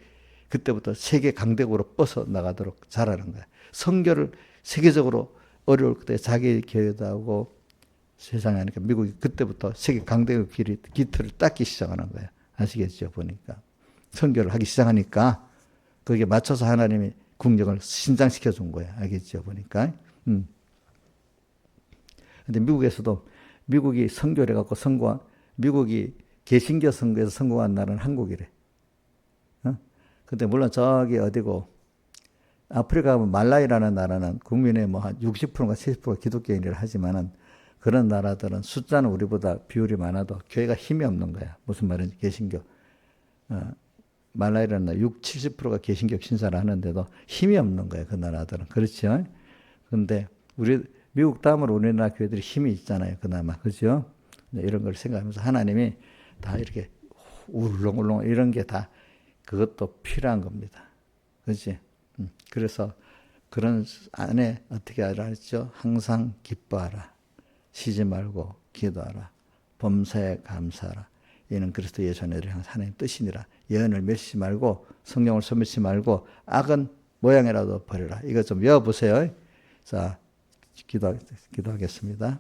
그때부터 세계 강대국으로 뻗어 나가도록 잘하는 거야. 선교를 세계적으로 어려울 때 자기 교회도 하고 세상에 하니까 미국이 그때부터 세계 강대국 기틀을 닦기 시작하는 거야. 아시겠죠? 보니까. 선교를 하기 시작하니까 거기에 맞춰서 하나님이 국력을 신장시켜 준 거야. 알겠죠? 보니까. 근데 미국에서도 미국이 선교를 해갖고 미국이 개신교 선교에서 성공한 나라는 한국이래. 근데 물론 저기 어디고 아프리카 가면 말라위라는 나라는 국민의 뭐 한 60%가 70%가 기독교인이라 하지만은 그런 나라들은 숫자는 우리보다 비율이 많아도 교회가 힘이 없는 거야. 무슨 말인지 개신교. 말라위라는 나라 70%가 개신교 신사를 하는데도 힘이 없는 거야. 그 나라들은. 그렇죠? 근데 미국 다음으로 우리나라 교회들이 힘이 있잖아요. 그나마. 그죠? 이런 걸 생각하면서 하나님이 다 이렇게 울렁울렁 이런 게 다 그것도 필요한 겁니다. 그렇지? 그래서 그런 안에 어떻게 하라 했죠? 항상 기뻐하라. 쉬지 말고 기도하라. 범사에 감사하라. 이는 그리스도 예수 안에 하나님 뜻이니라. 예언을 맺지 말고 성령을 소멸치 말고 악은 모양이라도 버려라. 이거 좀 외워보세요. 자, 기도하겠습니다.